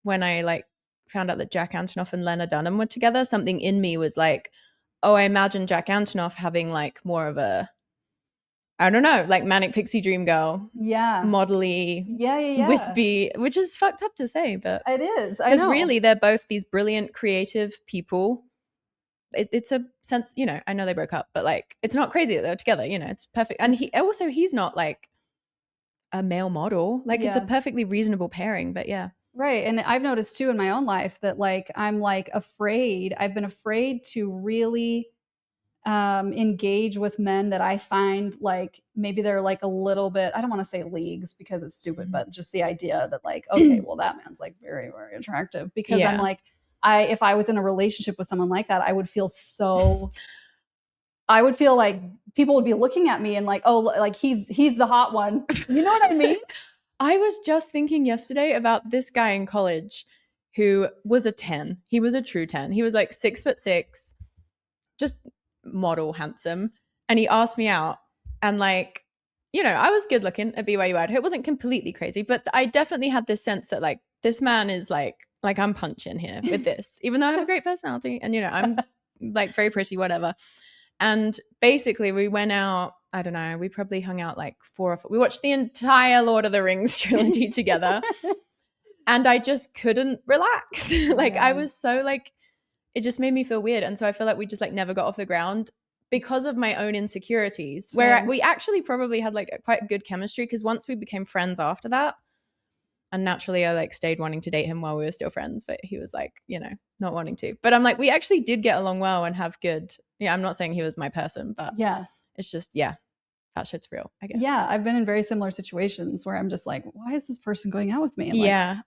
when I like found out that Jack Antonoff and Lena Dunham were together, something in me was like, oh, I imagine Jack Antonoff having like more of a, I don't know, like manic pixie dream girl. Yeah. Modelly. Yeah. Wispy, which is fucked up to say, but it is. Because really they're both these brilliant, creative people. It's a sense, I know they broke up, but like, it's not crazy that they're together, it's perfect. And he's not like a male model. Like, it's a perfectly reasonable pairing, but yeah. Right. And I've noticed too in my own life that like, I'm like afraid, I've been afraid to really engage with men that I find like maybe they're like a little bit, I don't want to say leagues because it's stupid, but just the idea that like, okay, well, that man's like very, very attractive, because I'm like, if I was in a relationship with someone like that, I would feel like people would be looking at me and like, oh, like he's the hot one. You know what I mean? I was just thinking yesterday about this guy in college who was a 10. He was a true 10. He was like 6'6", just model handsome. And he asked me out. And like, you know, I was good looking at BYU Idaho. It wasn't completely crazy, but I definitely had this sense that like this man is like I'm punching here with this, even though I have a great personality and, you know, I'm like very pretty, whatever. And basically we went out, I don't know, we probably hung out like 4 or 5. We watched the entire Lord of the Rings trilogy together. And I just couldn't relax. Like I was so like, it just made me feel weird. And so I feel like we just like never got off the ground because of my own insecurities. Where we actually probably had like quite good chemistry, because once we became friends after that, and naturally I like stayed wanting to date him while we were still friends, but he was like, you know, not wanting to. But I'm like, we actually did get along well and have good, I'm not saying he was my person, but it's just, that shit's real, I guess. Yeah, I've been in very similar situations where I'm just like, why is this person going out with me? And like,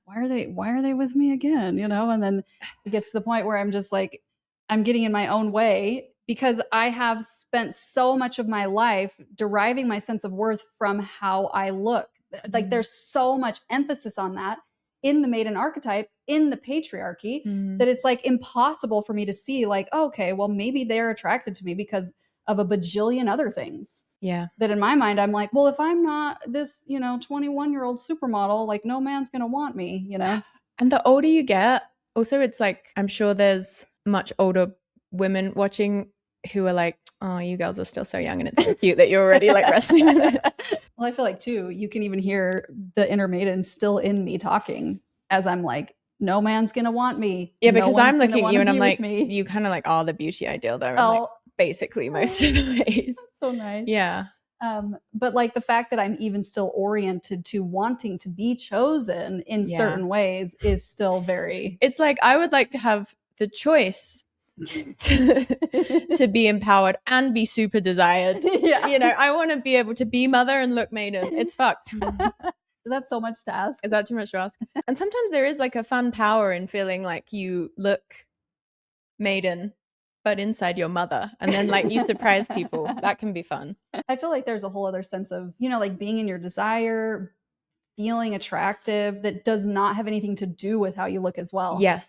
why are they with me again? You know, and then it gets to the point where I'm just like, I'm getting in my own way because I have spent so much of my life deriving my sense of worth from how I look. Like there's so much emphasis on that in the maiden archetype, in the patriarchy, that it's like impossible for me to see like, oh, okay, well, maybe they're attracted to me because of a bajillion other things. Yeah. That in my mind, I'm like, well, if I'm not this, 21-year-old supermodel, like no man's going to want me, you know? And the older you get, also it's like, I'm sure there's much older women watching who are like, oh, you girls are still so young and it's so cute that you're already like wrestling with it. Well, I feel like too, you can even hear the inner maiden still in me talking as I'm like, no man's going to want me. Yeah, because I'm looking at you and I'm like, you kind of like are the beauty ideal though. Like, basically most of the ways. That's so nice. Yeah. But like the fact that I'm even still oriented to wanting to be chosen in certain ways is still very... It's like, I would like to have the choice to be empowered and be super desired. Yeah. You know, I want to be able to be mother and look maiden. It's fucked. Is that so much to ask? Is that too much to ask? And sometimes there is like a fun power in feeling like you look maiden but inside your mother, and then like you surprise people. That can be fun. I feel like there's a whole other sense of, like being in your desire, feeling attractive, that does not have anything to do with how you look as well. Yes,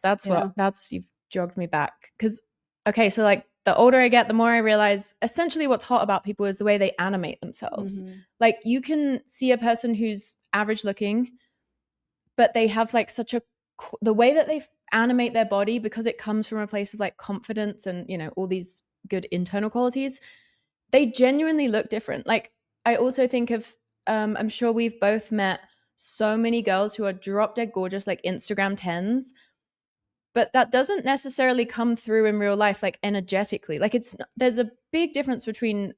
you've jogged me back. Because, okay, so like the older I get, the more I realize essentially what's hot about people is the way they animate themselves. Like you can see a person who's average looking, but they have like the way that they animate their body, because it comes from a place of like confidence and, all these good internal qualities, they genuinely look different. Like I also think of, I'm sure we've both met so many girls who are drop dead gorgeous, like Instagram 10s, but that doesn't necessarily come through in real life, like energetically. Like there's a big difference between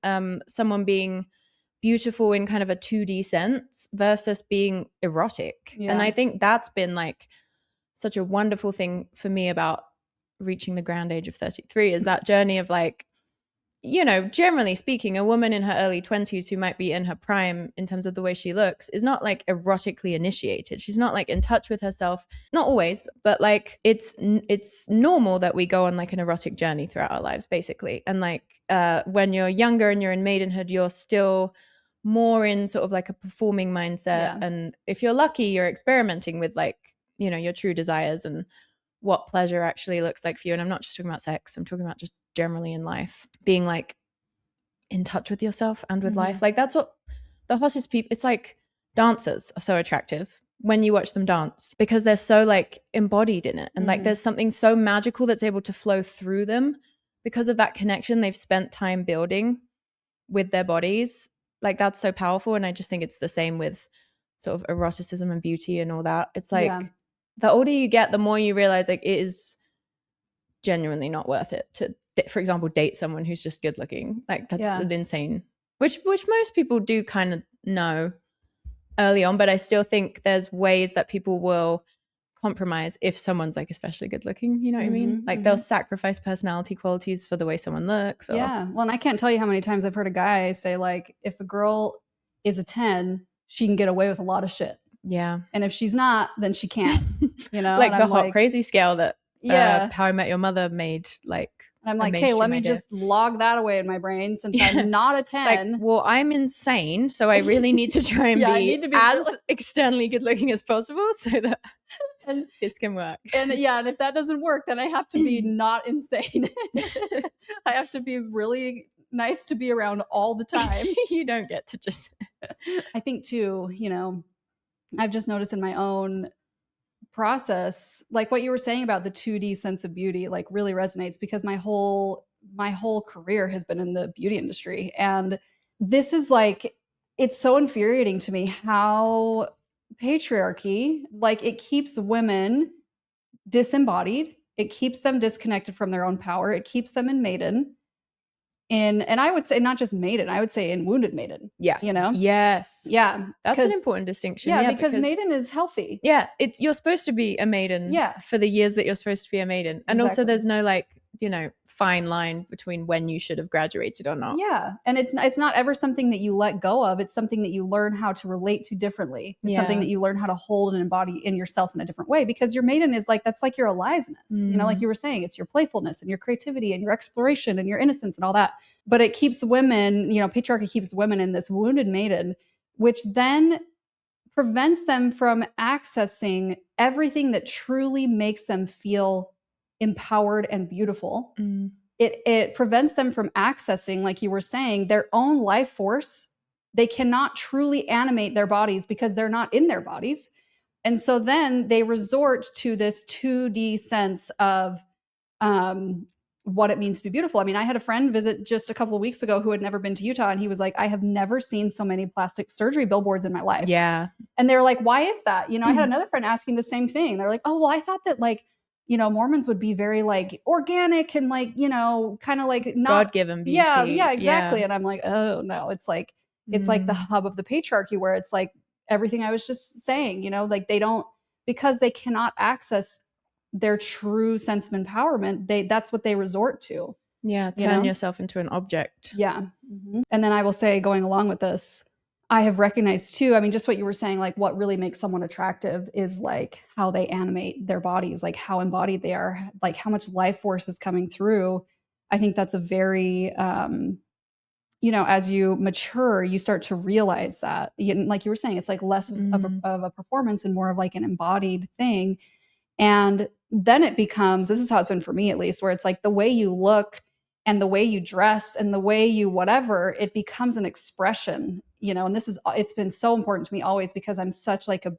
someone being beautiful in kind of a 2D sense versus being erotic. And I think that's been like such a wonderful thing for me about reaching the grand age of 33, is that journey of like, generally speaking, a woman in her early 20s who might be in her prime in terms of the way she looks is not like erotically initiated. She's not like in touch with herself. Not always, but like it's normal that we go on like an erotic journey throughout our lives, basically. And like when you're younger and you're in maidenhood, you're still more in sort of like a performing mindset. And if you're lucky, you're experimenting with like, your true desires and what pleasure actually looks like for you. And I'm not just talking about sex, I'm talking about just generally in life, being like in touch with yourself and with life. Like that's what the hottest people, it's like dancers are so attractive when you watch them dance, because they're so like embodied in it. And like there's something so magical that's able to flow through them because of that connection they've spent time building with their bodies. Like that's so powerful. And I just think it's the same with sort of eroticism and beauty and all that. It's like the older you get, the more you realize like it is genuinely not worth it to, for example, date someone who's just good looking. Like that's an insane, which most people do kind of know early on, but I still think there's ways that people will compromise if someone's like especially good looking, you know what I mean? Like they'll sacrifice personality qualities for the way someone looks. Or... Yeah. Well, and I can't tell you how many times I've heard a guy say, like, if a girl is a 10, she can get away with a lot of shit. Yeah. And if she's not, then she can't, you know? Like and the I'm hot like, crazy scale that yeah. How I Met Your Mother made, like, and I'm like, hey, let me just log that away in my brain since I'm not a 10. Like, well, I'm insane, so I really need to try and be as really... externally good looking as possible so that and this can work. And yeah, and if that doesn't work, then I have to be not insane. I have to be really nice to be around all the time. You don't get to just... I think too, you know, I've just noticed in my own process, like what you were saying about the 2D sense of beauty, like really resonates because my whole career has been in the beauty industry. And this is like, it's so infuriating to me how patriarchy, like it keeps women disembodied. It keeps them disconnected from their own power. It keeps them in Maiden. And I would say not just Maiden, I would say in wounded Maiden. Yes. You know? Yes. Yeah. That's an important distinction. Yeah, because Maiden is healthy. Yeah. You're supposed to be a Maiden for the years that you're supposed to be a Maiden. And also there's no like, you know, fine line between when you should have graduated or not. Yeah. And it's not ever something that you let go of. It's something that you learn how to relate to differently. It's something that you learn how to hold and embody in yourself in a different way, because your Maiden is like, that's like your aliveness, you know, like you were saying, it's your playfulness and your creativity and your exploration and your innocence and all that. But it keeps women, you know, patriarchy keeps women in this wounded Maiden, which then prevents them from accessing everything that truly makes them feel empowered and beautiful. It prevents them from accessing, like you were saying, their own life force. They cannot truly animate their bodies because they're not in their bodies. And so then they resort to this 2D sense of what it means to be beautiful. I mean, I had a friend visit just a couple of weeks ago who had never been to Utah, and he was like, I have never seen so many plastic surgery billboards in my life. Yeah. And they're like, why is that? You know, I had another friend asking the same thing. They're like, oh, well, I thought that like, you know, Mormons would be very like organic and like, you know, kind of like not God-given beauty. Yeah, exactly. And I'm like, oh no, it's like the hub of the patriarchy, where it's like everything I was just saying, you know, like they don't, because they cannot access their true sense of empowerment, that's what they resort to. Yeah, turn yourself into an object. Yeah. And then I will say, going along with this, I have recognized too, I mean, just what you were saying, like what really makes someone attractive is like how they animate their bodies, like how embodied they are, like how much life force is coming through. I think that's a very, you know, as you mature, you start to realize that, like you were saying, it's like less of a performance and more of like an embodied thing. And then it becomes, this is how it's been for me at least, where it's like the way you look and the way you dress and the way you whatever, it becomes an expression, you know. And it's been so important to me always, because I'm such like a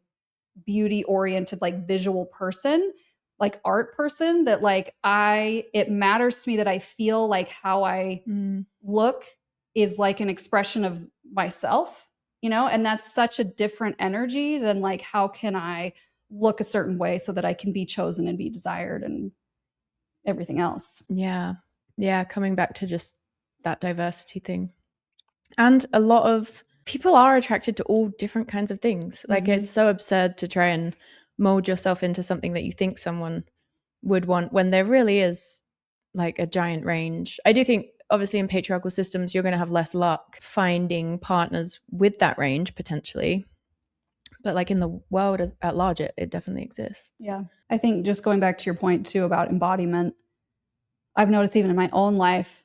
beauty oriented, like visual person, like art person, that like it matters to me that I feel like how I look is like an expression of myself, you know. And that's such a different energy than like, how can I look a certain way so that I can be chosen and be desired and everything else. Yeah, coming back to just that diversity thing. And a lot of people are attracted to all different kinds of things. Like it's so absurd to try and mold yourself into something that you think someone would want, when there really is like a giant range. I do think obviously in patriarchal systems, you're going to have less luck finding partners with that range potentially. But like in the world at large, it definitely exists. Yeah. I think just going back to your point too about embodiment, I've noticed even in my own life,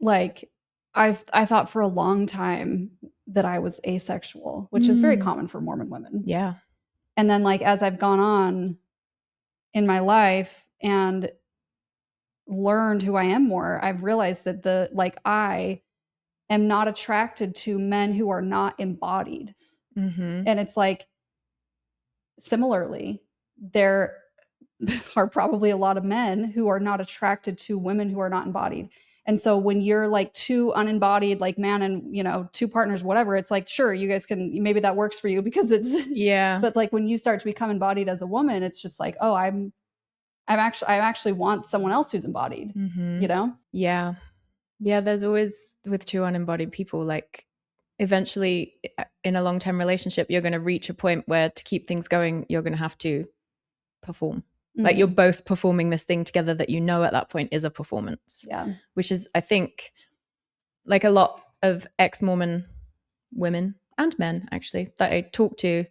like I thought for a long time that I was asexual, which is very common for Mormon women. Yeah. And then like, as I've gone on in my life and learned who I am more, I've realized that I am not attracted to men who are not embodied. And it's like, similarly, there are probably a lot of men who are not attracted to women who are not embodied. And so when you're like two unembodied, like man and, you know, two partners, whatever, it's like, sure, you guys can, maybe that works for you because it's, but like when you start to become embodied as a woman, it's just like, oh, I actually want someone else who's embodied, you know? Yeah. There's always, with two unembodied people, like eventually in a long-term relationship, you're going to reach a point where to keep things going, you're going to have to perform. Like you're both performing this thing together that you know at that point is a performance. Yeah. Which is, I think, like a lot of ex-Mormon women and men actually that I talk to,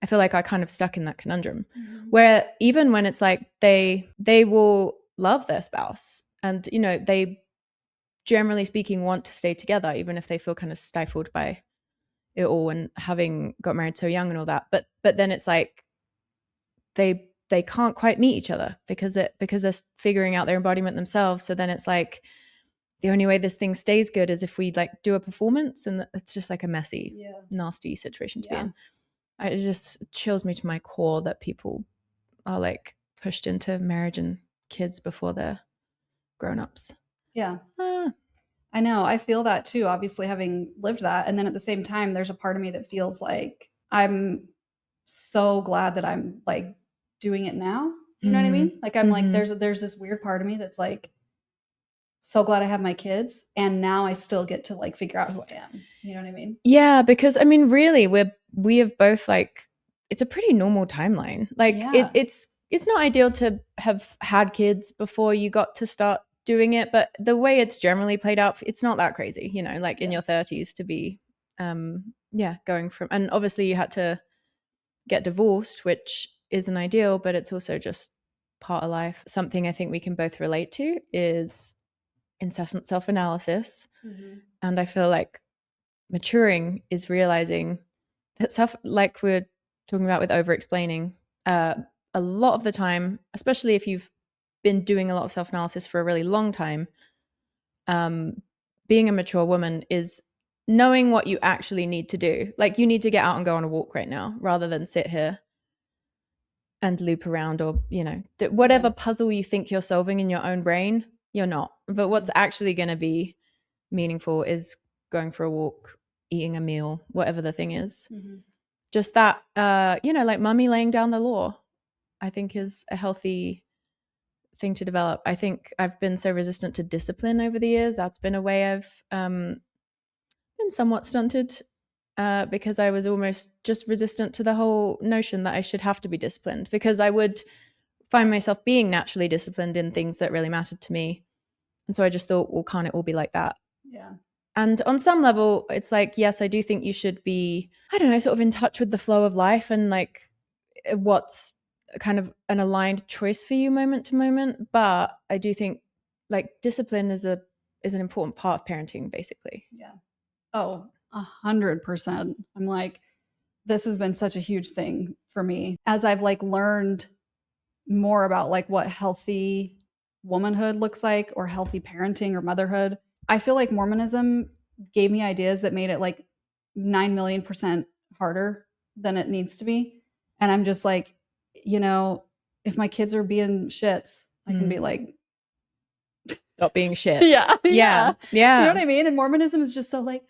I feel like I kind of stuck in that conundrum where even when it's like they will love their spouse and, you know, they generally speaking want to stay together even if they feel kind of stifled by it all and having got married so young and all that. But then it's like they can't quite meet each other because they're figuring out their embodiment themselves. So then it's like the only way this thing stays good is if we like do a performance, and it's just like a messy, nasty situation to be in. It just chills me to my core that people are like pushed into marriage and kids before they're grown-ups. Yeah. I know. I feel that too, obviously having lived that. And then at the same time, there's a part of me that feels like I'm so glad that I'm like doing it now. You know what I mean? Like I'm like, there's this weird part of me that's like, so glad I have my kids. And now I still get to like figure out who I am. You know what I mean? Yeah, because I mean, really, we have both like, it's a pretty normal timeline. Like it's not ideal to have had kids before you got to start doing it, but the way it's generally played out, it's not that crazy, you know, like in your 30s to be going from, and obviously you had to get divorced, which isn't ideal, but it's also just part of life. Something I think we can both relate to is incessant self-analysis. And I feel like maturing is realizing that stuff, like we're talking about with over-explaining, a lot of the time, especially if you've been doing a lot of self-analysis for a really long time, being a mature woman is knowing what you actually need to do. Like you need to get out and go on a walk right now rather than sit here and loop around, or, you know, whatever puzzle you think you're solving in your own brain, you're not. But what's actually going to be meaningful is going for a walk, eating a meal, whatever the thing is. Just that, you know, like mummy laying down the law, I think is a healthy thing to develop. I think I've been so resistant to discipline over the years. That's been a way I've been somewhat stunted because I was almost just resistant to the whole notion that I should have to be disciplined, because I would find myself being naturally disciplined in things that really mattered to me. And so I just thought, well, can't it all be like that? Yeah. And on some level, it's like, yes, I do think you should be, I don't know, sort of in touch with the flow of life and like what's kind of an aligned choice for you moment to moment. But I do think like discipline is an important part of parenting, basically. Yeah. Oh, 100%. I'm like, this has been such a huge thing for me as I've like learned more about like what healthy womanhood looks like, or healthy parenting or motherhood. I feel like Mormonism gave me ideas that made it like 9,000,000% harder than it needs to be. And I'm just like, you know, if my kids are being shits, I can be like, stop being shit. Yeah. You know what I mean? And Mormonism is just so like,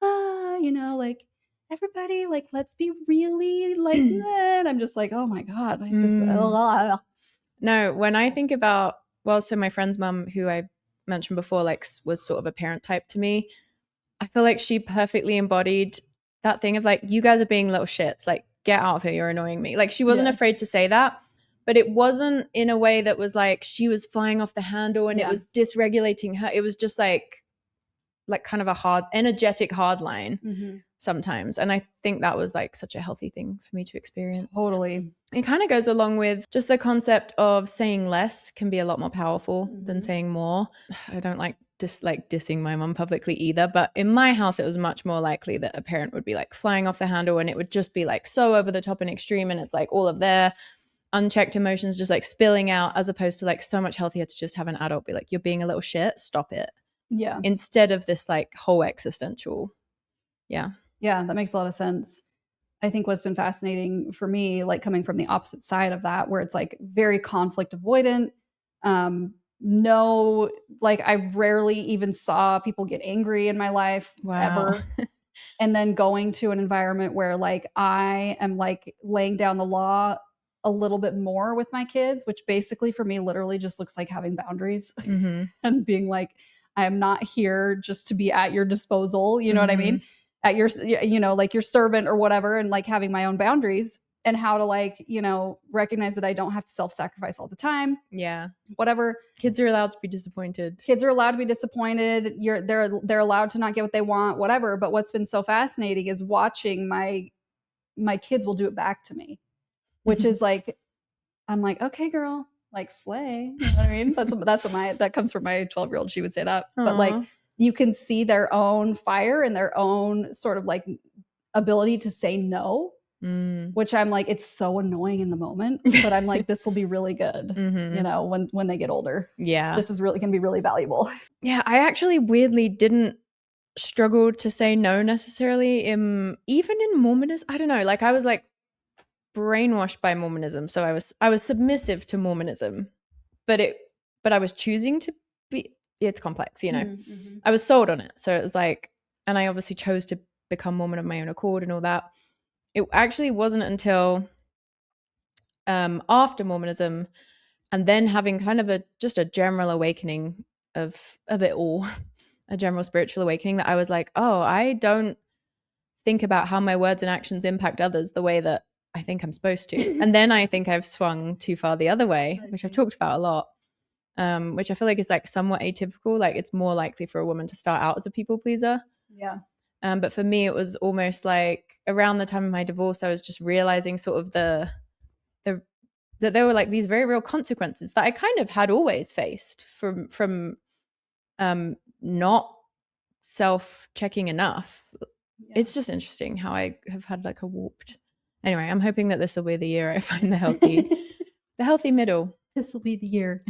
you know, like everybody, like, let's be really like, and I'm just like, oh my God. I just, No, when I think about, well, so my friend's mum, who I mentioned before, like was sort of a parent type to me, I feel like she perfectly embodied that thing of like, you guys are being little shits, like get out of here, you're annoying me. Like she wasn't afraid to say that, but it wasn't in a way that was like she was flying off the handle and it was dysregulating her. It was just like kind of a hard, energetic hard line sometimes. And I think that was like such a healthy thing for me to experience. Totally. It kind of goes along with just the concept of saying less can be a lot more powerful than saying more. I don't like dissing my mom publicly either, but in my house it was much more likely that a parent would be like flying off the handle and it would just be like so over the top and extreme, and it's like all of their unchecked emotions just like spilling out, as opposed to like so much healthier to just have an adult be like, you're being a little shit, stop it. Yeah. Instead of this like whole existential. Yeah, that makes a lot of sense. I think what's been fascinating for me, like coming from the opposite side of that, where it's like very conflict avoidant, no, like I rarely even saw people get angry in my life ever. And then going to an environment where like I am like laying down the law a little bit more with my kids, which basically for me literally just looks like having boundaries and being like, I am not here just to be at your disposal. You know what I mean? At your, you know, like your servant or whatever, and like having my own boundaries. and how to like, you know, recognize that I don't have to self-sacrifice all the time. Yeah. Whatever. Kids are allowed to be disappointed. Kids are allowed to be disappointed. They're allowed to not get what they want, whatever. But what's been so fascinating is watching my kids will do it back to me, which is like, I'm like, okay, girl, like slay. You know what I mean? That's what that comes from my 12-year-old. She would say that. Aww. But like, you can see their own fire and their own sort of like ability to say no, which I'm like, it's so annoying in the moment, but I'm like, this will be really good, you know, when they get older. Yeah. This is really going to be really valuable. Yeah. I actually weirdly didn't struggle to say no necessarily even in Mormonism. I don't know. Like I was like brainwashed by Mormonism. So I was submissive to Mormonism, but I was choosing to be, it's complex, you know. I was sold on it. So it was like, and I obviously chose to become Mormon of my own accord and all that. It actually wasn't until after Mormonism and then having kind of just a general awakening of it all, a general spiritual awakening, that I was like, oh, I don't think about how my words and actions impact others the way that I think I'm supposed to. And then I think I've swung too far the other way, which I've talked about a lot, which I feel like is like somewhat atypical. Like it's more likely for a woman to start out as a people pleaser. Yeah. But for me, it was almost like around the time of my divorce, I was just realizing sort of that there were like these very real consequences that I kind of had always faced from not self-checking enough. Yeah. It's just interesting how I have had like a warped. Anyway, I'm hoping that this will be the year I find the healthy middle. This will be the year.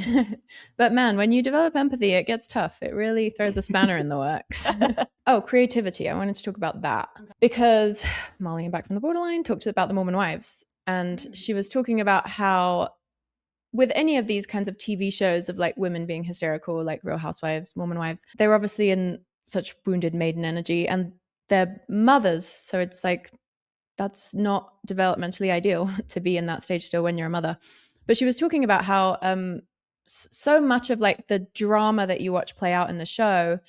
But man, when you develop empathy, it gets tough. It really throws a spanner in the works. Oh, creativity. I wanted to talk about that because Molly, back from the borderline, talked about the Mormon wives. And she was talking about how with any of these kinds of TV shows of like women being hysterical, like Real Housewives, Mormon wives, they were obviously in such wounded maiden energy and they're mothers. So it's like, that's not developmentally ideal to be in that stage still when you're a mother. But she was talking about how so much of like the drama that you watch play out in the show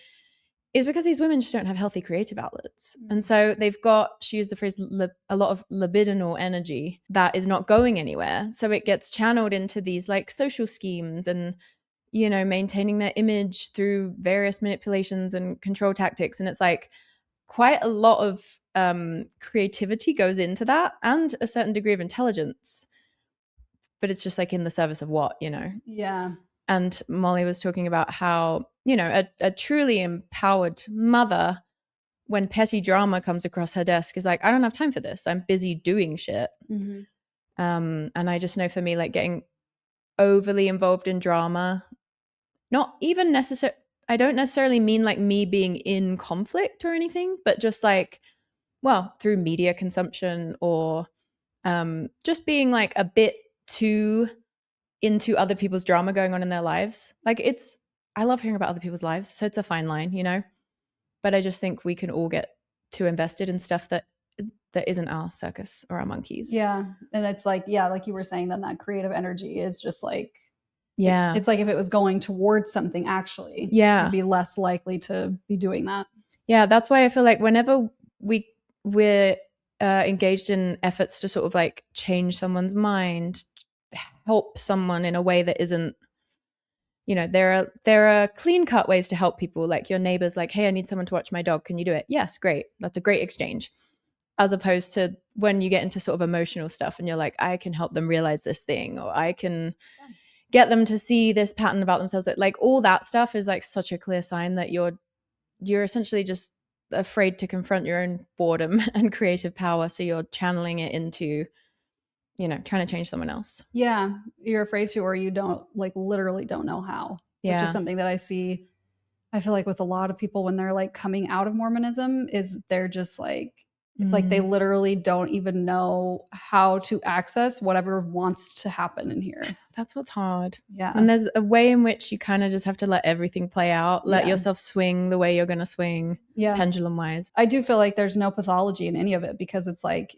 is because these women just don't have healthy creative outlets. And so they've got, she used the phrase, a lot of libidinal energy that is not going anywhere. So it gets channeled into these like social schemes and, you know, maintaining their image through various manipulations and control tactics. And it's like quite a lot of creativity goes into that and a certain degree of intelligence. But it's just like in the service of what, you know? Yeah. And Molly was talking about how, you know, a truly empowered mother, when petty drama comes across her desk, is like, I don't have time for this. I'm busy doing shit. And I just know for me, like getting overly involved in drama, not even necessarily, I don't necessarily mean like me being in conflict or anything, but just like, well, through media consumption or just being like a bit too into other people's drama going on in their lives. Like I love hearing about other people's lives, so it's a fine line, you know, but I just think we can all get too invested in stuff that isn't our circus or our monkeys. Yeah. And it's like, yeah, like you were saying, then that creative energy is just like, yeah, it's like if it was going towards something actually, yeah, you'd be less likely to be doing that. Yeah, that's why I feel like whenever we're engaged in efforts to sort of like change someone's mind, help someone in a way that isn't, you know, there are clean cut ways to help people, like your neighbor's like, hey, I need someone to watch my dog, can you do it? Yes, great, that's a great exchange. As opposed to when you get into sort of emotional stuff and you're like, I can help them realize this thing, or I can get them to see this pattern about themselves. Like all that stuff is like such a clear sign that you're essentially just afraid to confront your own boredom and creative power, so you're channeling it into, you know, trying to change someone else. Yeah, you're afraid to, or you don't, like literally don't know how. Which is something that I see, I feel like with a lot of people when they're like coming out of Mormonism, is they're just like, it's like they literally don't even know how to access whatever wants to happen in here. That's what's hard. Yeah. And there's a way in which you kind of just have to let everything play out, let yourself swing the way you're going to swing, pendulum wise. I do feel like there's no pathology in any of it, because it's like,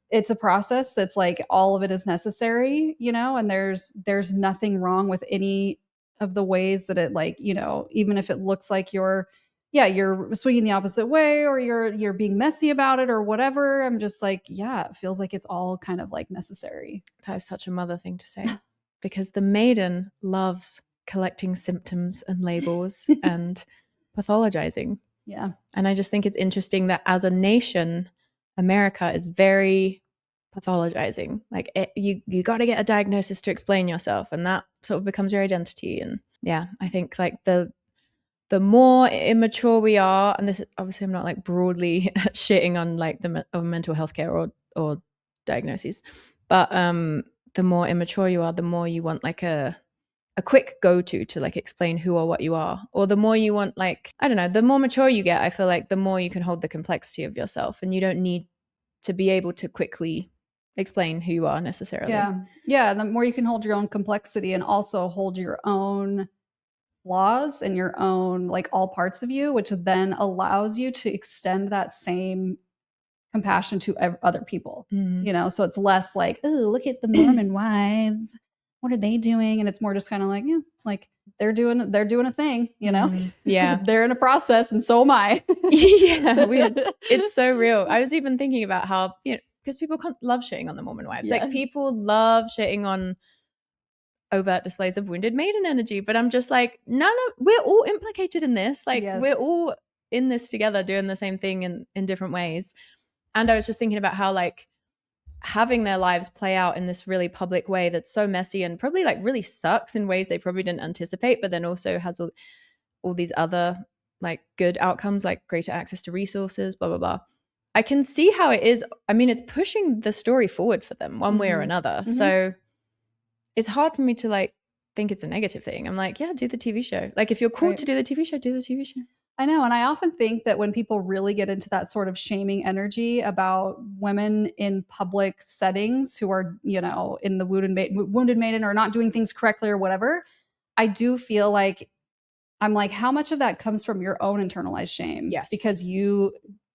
it's a process that's like all of it is necessary, you know, and there's nothing wrong with any of the ways that it, like, you know, even if it looks like you're, yeah, you're swinging the opposite way, or you're being messy about it or whatever. I'm just like, yeah, it feels like it's all kind of like necessary. That is such a mother thing to say, because the maiden loves collecting symptoms and labels and pathologizing. Yeah. And I just think it's interesting that as a nation, America is very pathologizing. Like you got to get a diagnosis to explain yourself, and that sort of becomes your identity. And yeah, I think like the more immature we are, and this obviously I'm not like broadly shitting on like the mental health care or diagnoses, but the more immature you are, the more you want like a quick go-to to like explain who or what you are, or the more you want, like, I don't know, the more mature you get, I feel like the more you can hold the complexity of yourself, and you don't need to be able to quickly explain who you are necessarily. Yeah, the more you can hold your own complexity and also hold your own flaws and your own, like, all parts of you, which then allows you to extend that same compassion to other people. So it's less like, oh, look at the Mormon wife, what are they doing? And it's more just kind of like, yeah, like they're doing a thing, Yeah. They're in a process, and so am I. Yeah, it's so real. I was even thinking about how, because people love shitting on the Mormon wives. Yeah. Like, people love shitting on overt displays of wounded maiden energy, but I'm just like, we're all implicated in this. Like, Yes. we're all in this together, doing the same thing in different ways. And I was just thinking about how, like, having their lives play out in this really public way that's so messy and probably like really sucks in ways they probably didn't anticipate, but then also has all these other like good outcomes, like greater access to resources, blah blah blah. I can see how it is. I mean, it's pushing the story forward for them one way or another. So it's hard for me to like think it's a negative thing. I'm like, yeah, do the TV show. Like, if you're called to do the TV show, do the TV show. I know. And I often think that when people really get into that sort of shaming energy about women in public settings who are, in the wounded maiden or not doing things correctly or whatever, I do feel like I'm like, how much of that comes from your own internalized shame? Yes. Because you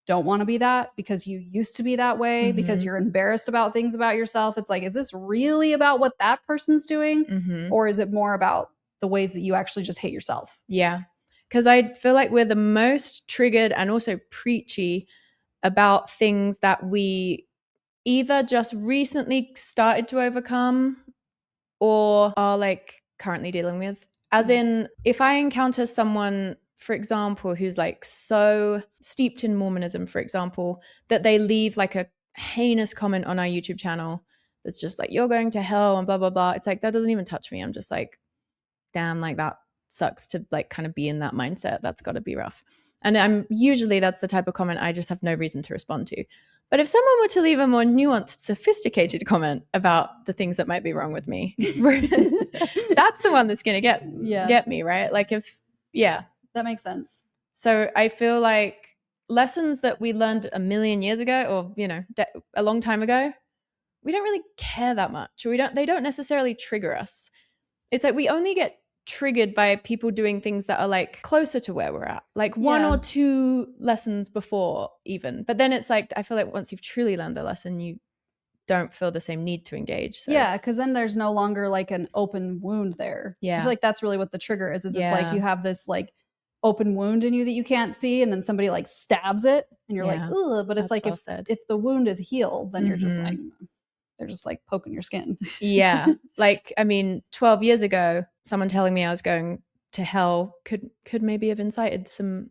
don't want to be that, because you used to be that way, because you're embarrassed about things about yourself. It's like, is this really about what that person's doing? Or is it more about the ways that you actually just hate yourself? Yeah. Because I feel like we're the most triggered and also preachy about things that we either just recently started to overcome or are like currently dealing with. As in, if I encounter someone, for example, who's like so steeped in Mormonism, for example, that they leave like a heinous comment on our YouTube channel that's just like, you're going to hell and blah, blah, blah. It's like, that doesn't even touch me. I'm just like, damn, like that sucks to like kind of be in that mindset. That's got to be rough. And that's the type of comment I just have no reason to respond to. But if someone were to leave a more nuanced, sophisticated comment about the things that might be wrong with me, that's the one that's going to get me, right? Like, that makes sense. So I feel like lessons that we learned a million years ago, or a long time ago, we don't really care that much. They don't necessarily trigger us. It's like we only get triggered by people doing things that are like closer to where we're at, like one or two lessons before even. But then it's like, I feel like once you've truly learned the lesson, you don't feel the same need to engage. So. Yeah, because then there's no longer like an open wound there. I feel like that's really what the trigger is. It's like you have this like open wound in you that you can't see, and then somebody like stabs it and you're like, ugh. But it's like, if the wound is healed, then you're just like, they're just like poking your skin. Yeah. Like, I mean, 12 years ago, someone telling me I was going to hell could maybe have incited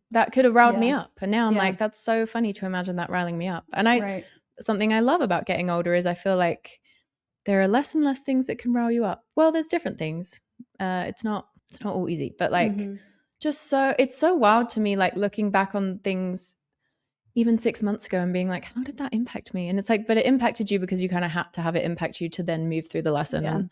that could have riled me up. And now I'm like, that's so funny to imagine that riling me up. And something I love about getting older is I feel like there are less and less things that can rile you up. Well, there's different things. It's not all easy, but like it's so wild to me, like looking back on things even 6 months ago and being like, how did that impact me? And it's like, but it impacted you because you kind of had to have it impact you to then move through the lesson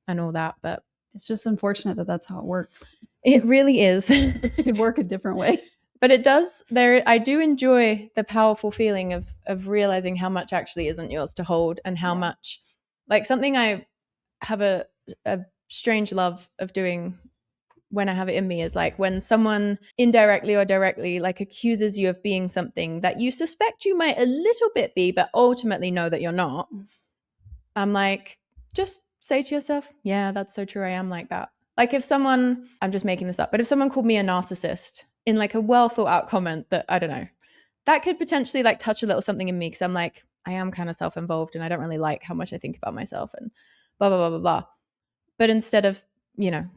and all that. But it's just unfortunate that that's how it works. It really is. It could work a different way. But it does. I do enjoy the powerful feeling of realizing how much actually isn't yours to hold, and how much, like, something I have a strange love of doing when I have it in me is like when someone indirectly or directly like accuses you of being something that you suspect you might a little bit be, but ultimately know that you're not. I'm like, just say to yourself, yeah, that's so true. I am like that. Like, if someone, I'm just making this up, but if someone called me a narcissist, in like a well thought out comment that, I don't know, that could potentially like touch a little something in me, because I'm like, I am kind of self-involved and I don't really like how much I think about myself and blah blah blah blah blah. But instead of,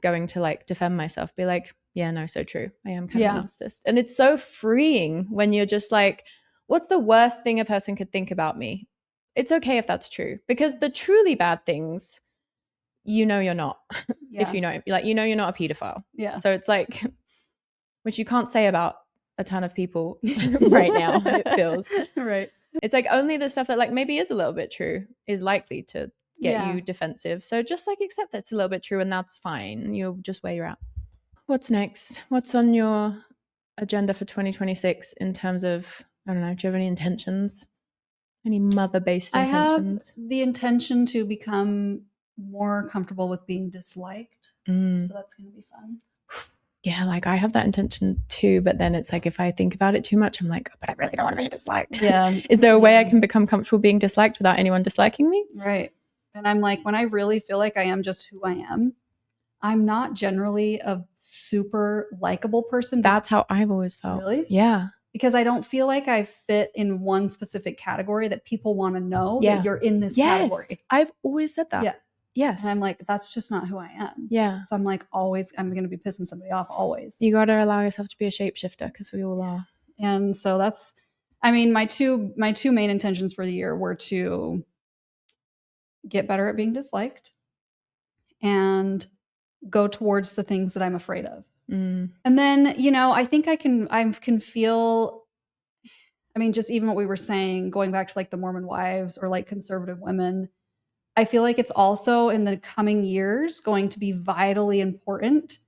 going to like defend myself, be like, yeah, no, so true, I am kind of a narcissist. And it's so freeing when you're just like, what's the worst thing a person could think about me? It's okay if that's true, because the truly bad things, you're not. If you're not a pedophile. Yeah. So it's like, which you can't say about a ton of people right now, it feels. Right. It's like only the stuff that like maybe is a little bit true is likely to get you defensive. So just like accept that it's a little bit true, and that's fine. You're just where you're at. What's next? What's on your agenda for 2026 in terms of, I don't know, do you have any intentions? Any mother-based intentions? I have the intention to become more comfortable with being disliked. So that's going to be fun. Yeah, like I have that intention too, but then it's like if I think about it too much, I'm like, but I really don't want to be disliked. Yeah. Is there a way I can become comfortable being disliked without anyone disliking me? Right. And I'm like, when I really feel like I am just who I am, I'm not generally a super likable person. That's how I've always felt. Really? Yeah. Because I don't feel like I fit in one specific category that people want to know that you're in this category. I've always said that. Yeah. Yes. And I'm like, that's just not who I am. Yeah. So I'm like, always, I'm going to be pissing somebody off always. You got to allow yourself to be a shapeshifter, because we all are. And so that's, I mean, my two main intentions for the year were to get better at being disliked and go towards the things that I'm afraid of. And then, I think I can feel, I mean, just even what we were saying, going back to like the Mormon wives or like conservative women, I feel like it's also in the coming years going to be vitally important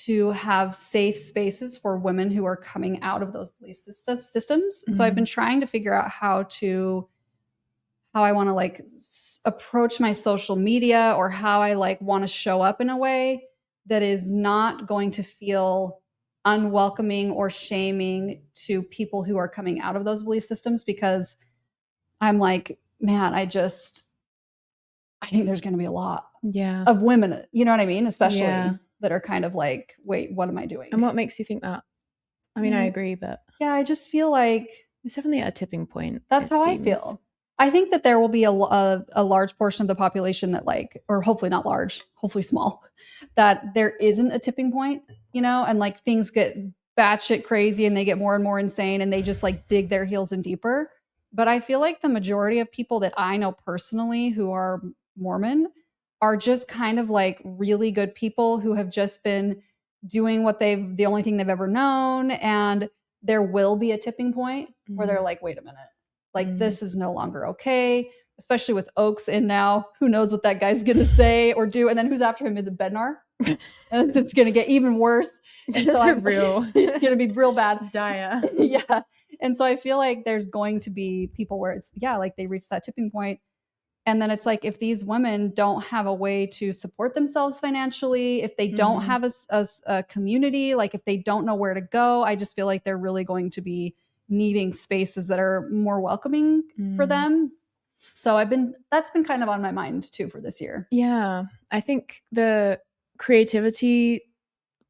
to have safe spaces for women who are coming out of those belief systems. So I've been trying to figure out how I want to like approach my social media, or how I like want to show up in a way that is not going to feel unwelcoming or shaming to people who are coming out of those belief systems. Because I'm like, man, I think there's going to be a lot of women, you know what I mean? Especially that are kind of like, wait, what am I doing? And what makes you think that? I mean, I agree, but yeah, I just feel like it's definitely at a tipping point. That's how I feel. I think that there will be a large portion of the population that like, or hopefully not large, hopefully small, that there isn't a tipping point, and like things get batshit crazy and they get more and more insane and they just like dig their heels in deeper. But I feel like the majority of people that I know personally who are Mormon are just kind of like really good people who have just been doing the only thing they've ever known. And there will be a tipping point where they're like, wait a minute. Like, this is no longer okay, especially with Oaks in now. Who knows what that guy's going to say or do? And then who's after him? Is it Bednar? And it's going to get even worse. And so it's going to be real bad. Dire. Yeah. And so I feel like there's going to be people where it's, like they reach that tipping point. And then it's like, if these women don't have a way to support themselves financially, if they don't have a community, like if they don't know where to go, I just feel like they're really going to be needing spaces that are more welcoming for them. So that's been kind of on my mind too for this year. Yeah. I think the creativity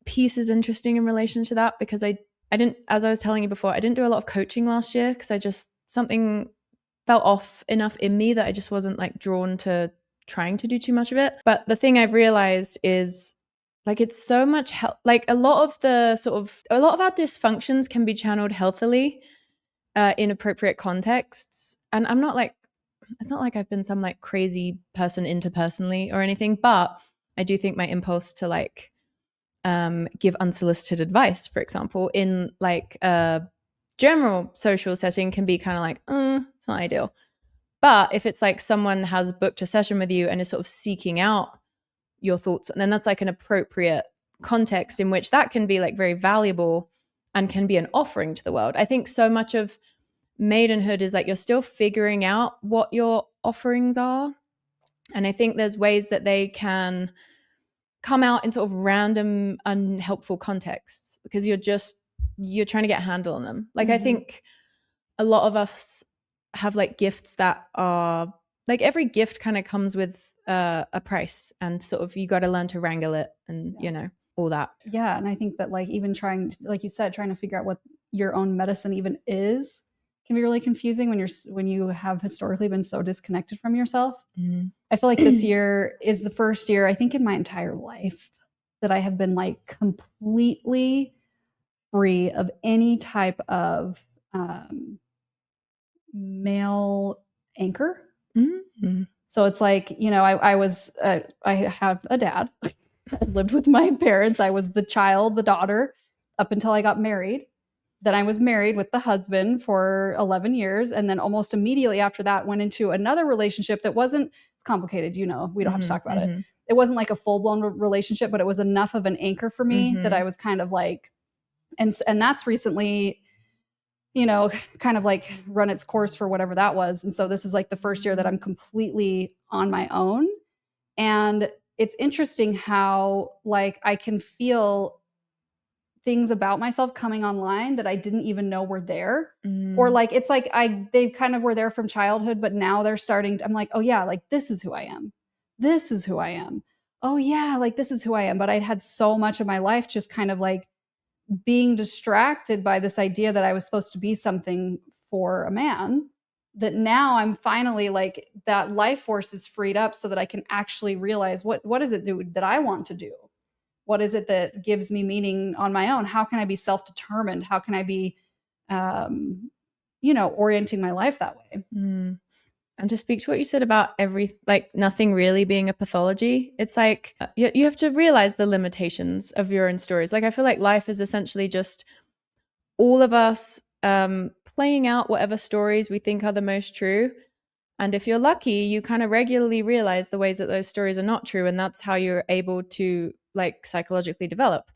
piece is interesting in relation to that, because I didn't, as I was telling you before, I didn't do a lot of coaching last year because something felt off enough in me that I just wasn't like drawn to trying to do too much of it. But the thing I've realized is like, it's so much like a lot of our dysfunctions can be channeled healthily in appropriate contexts. And I'm not like, it's not like I've been some like crazy person interpersonally or anything, but I do think my impulse to like give unsolicited advice, for example, in like a general social setting can be kind of like, it's not ideal. But if it's like someone has booked a session with you and is sort of seeking out your thoughts, and then that's like an appropriate context in which that can be like very valuable and can be an offering to the world. I think so much of maidenhood is like you're still figuring out what your offerings are. And I think there's ways that they can come out in sort of random, unhelpful contexts because you're trying to get a handle on them. Like, I think a lot of us have like gifts that are like, every gift kind of comes with a price, and sort of you got to learn to wrangle it and, all that. Yeah. And I think that like even trying, like you said, trying to figure out what your own medicine even is can be really confusing when you have historically been so disconnected from yourself. Mm. I feel like this year is the first year, I think, in my entire life that I have been like completely free of any type of male anchor. Mm-hmm. So it's like, you know, I have a dad. I lived with my parents. I was the child, the daughter, up until I got married. Then I was married with the husband for 11 years. And then almost immediately after that, went into another relationship that wasn't, it's complicated, you know, we don't have to talk about it. It wasn't like a full blown relationship, but it was enough of an anchor for me that I was kind of like, and that's recently, you know, kind of like run its course for whatever that was. And so this is like the first year that I'm completely on my own. And it's interesting how like I can feel things about myself coming online that I didn't even know were there. Or like it's like they kind of were there from childhood, but now they're starting to, I'm like, oh yeah, like this is who I am. This is who I am. Oh yeah, like this is who I am. But I'd had so much of my life just kind of like being distracted by this idea that I was supposed to be something for a man, that now I'm finally like that life force is freed up so that I can actually realize what is it that I want to do? What is it that gives me meaning on my own? How can I be self-determined? How can I be, you know, orienting my life that way? And to speak to what you said about like nothing really being a pathology, it's like you have to realize the limitations of your own stories. Like I feel like life is essentially just all of us playing out whatever stories we think are the most true. And if you're lucky, you kind of regularly realize the ways that those stories are not true. And that's how you're able to like psychologically develop.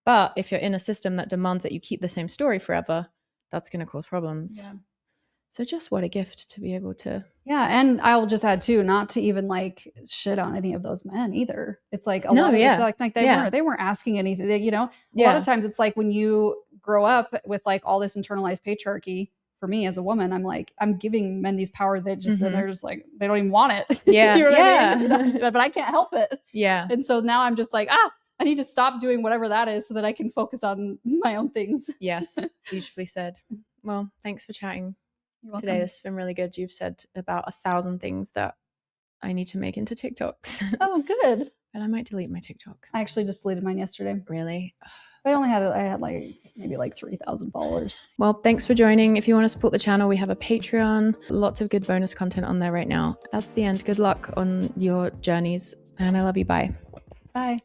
But if you're in a system that demands that you keep the same story forever, that's going to cause problems. Yeah. So just what a gift to be able to. Yeah. And I will just add too, not to even like shit on any of those men either. It's like a lot of it's like they weren't asking anything, you know, a lot of times it's like when you grow up with like all this internalized patriarchy, for me as a woman, I'm like, I'm giving men these power that just, they're just like, they don't even want it. Yeah. You know what I mean? But I can't help it. Yeah. And so now I'm just like, I need to stop doing whatever that is so that I can focus on my own things. Yes. Beautifully said. Well, thanks for chatting today. This has been really good. You've said about 1,000 things that I need to make into TikToks. Oh, good. But I might delete my TikTok. I actually just deleted mine yesterday. Really? But I had like maybe like 3,000 followers. Well, thanks for joining. If you want to support the channel, we have a Patreon. Lots of good bonus content on there right now. That's the end. Good luck on your journeys. And I love you. Bye. Bye.